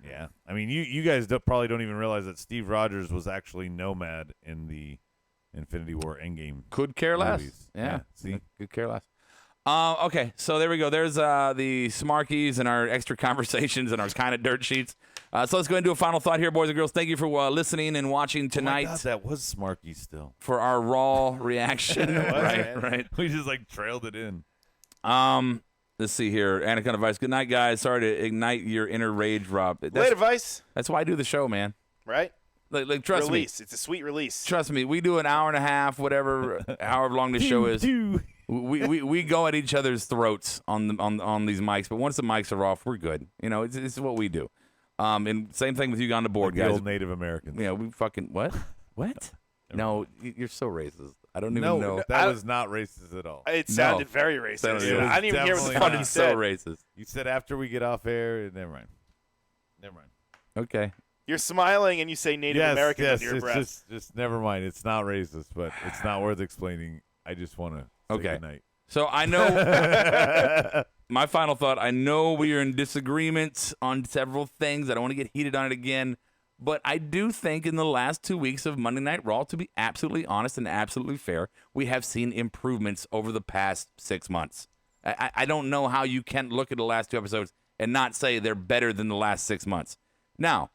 Yeah, I mean you guys probably don't even realize that Steve Rogers was actually Nomad in the Infinity War Endgame. Could care less. Movies. Yeah. See, could care less. Okay, so there we go. There's the Smarkies and our extra conversations and our kind of dirt sheets. So let's go ahead and do a final thought here, boys and girls. Thank you for listening and watching tonight. Oh my God, that was Smarky still. For our Raw reaction. Right. We just trailed it in. Let's see here. Anaconda Vice. Good night, guys. Sorry to ignite your inner rage, Rob. Later, Vice. That's why I do the show, man. Right? Like trust release. me. It's a sweet release. Trust me. We do an hour and a half, whatever, however long the show is. We go at each other's throats on these mics, but once the mics are off, we're good. You know, it's what we do. And same thing with you on the board, like guys. The old Native Americans. Yeah, we fucking what? What? No, you're so racist. I don't even know. That was not racist at all. It sounded very racist. It was I didn't even hear what the fuck definitely you not. said. So racist. You said after we get off air. Never mind. Okay. You're smiling and you say Native American yes, with your it's breath. just never mind. It's not racist, but it's not worth explaining. I just want to say good night. So I know my final thought. I know we are in disagreement on several things. I don't want to get heated on it again, but I do think in the last 2 weeks of Monday Night Raw, to be absolutely honest and absolutely fair, we have seen improvements over the past 6 months. I don't know how you can look at the last 2 episodes and not say they're better than the last 6 months. Now,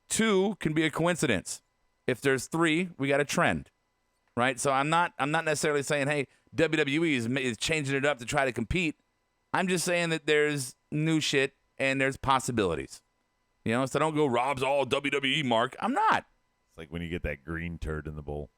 2 can be a coincidence. If there's 3, we got a trend, right? So I'm not necessarily saying, hey, WWE is changing it up to try to compete. I'm just saying that there's new shit and there's possibilities. You know, so don't go, Rob's all WWE, Mark. I'm not. It's like when you get that green turd in the bowl.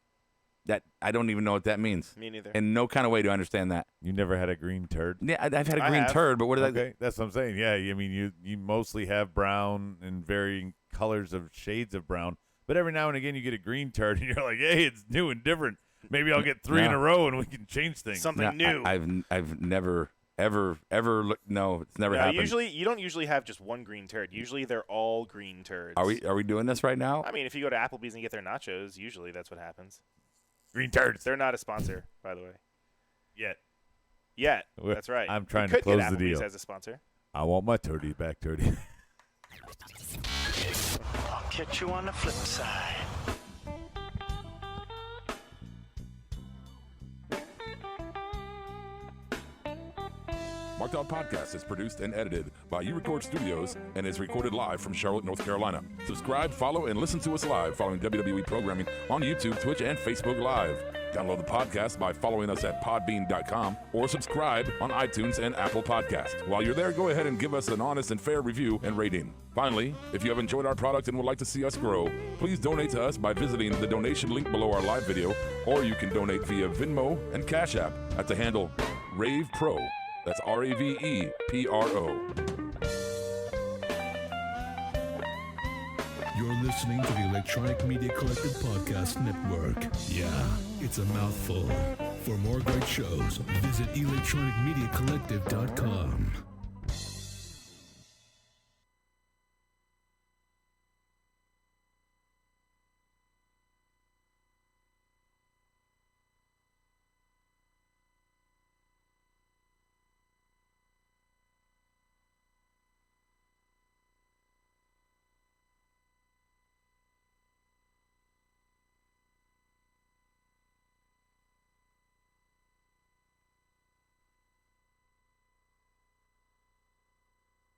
That I don't even know what that means. Me neither. In no kind of way to understand that. You never had a green turd? Yeah, I've had a green have. turd, but what is Okay, that's what I'm saying. Yeah, I mean, you mostly have brown and varying colors of shades of brown, but every now and again you get a green turd, and you're like, hey, it's new and different. Maybe I'll get 3 in a row, and we can change things. Something new. I've never ever looked. No, it's never happened. Usually, you don't usually have just one green turd. Usually, they're all green turds. Are we doing this right now? I mean, if you go to Applebee's and get their nachos, usually that's what happens. Green turds. They're not a sponsor, by the way. Yet. That's right. I'm trying You to could get close the Applebee's deal. as a sponsor. I want my turdy back, turdy. I'll catch you on the flip side. Marked Out Podcast is produced and edited by YouRecord Studios and is recorded live from Charlotte, North Carolina. Subscribe, follow, and listen to us live following WWE programming on YouTube, Twitch, and Facebook Live. Download the podcast by following us at podbean.com or subscribe on iTunes and Apple Podcasts. While you're there, go ahead and give us an honest and fair review and rating. Finally, if you have enjoyed our product and would like to see us grow, please donate to us by visiting the donation link below our live video, or you can donate via Venmo and Cash App at the handle Ravepro. That's RAVEPRO. You're listening to the Electronic Media Collective Podcast Network. Yeah, it's a mouthful. For more great shows, visit electronicmediacollective.com.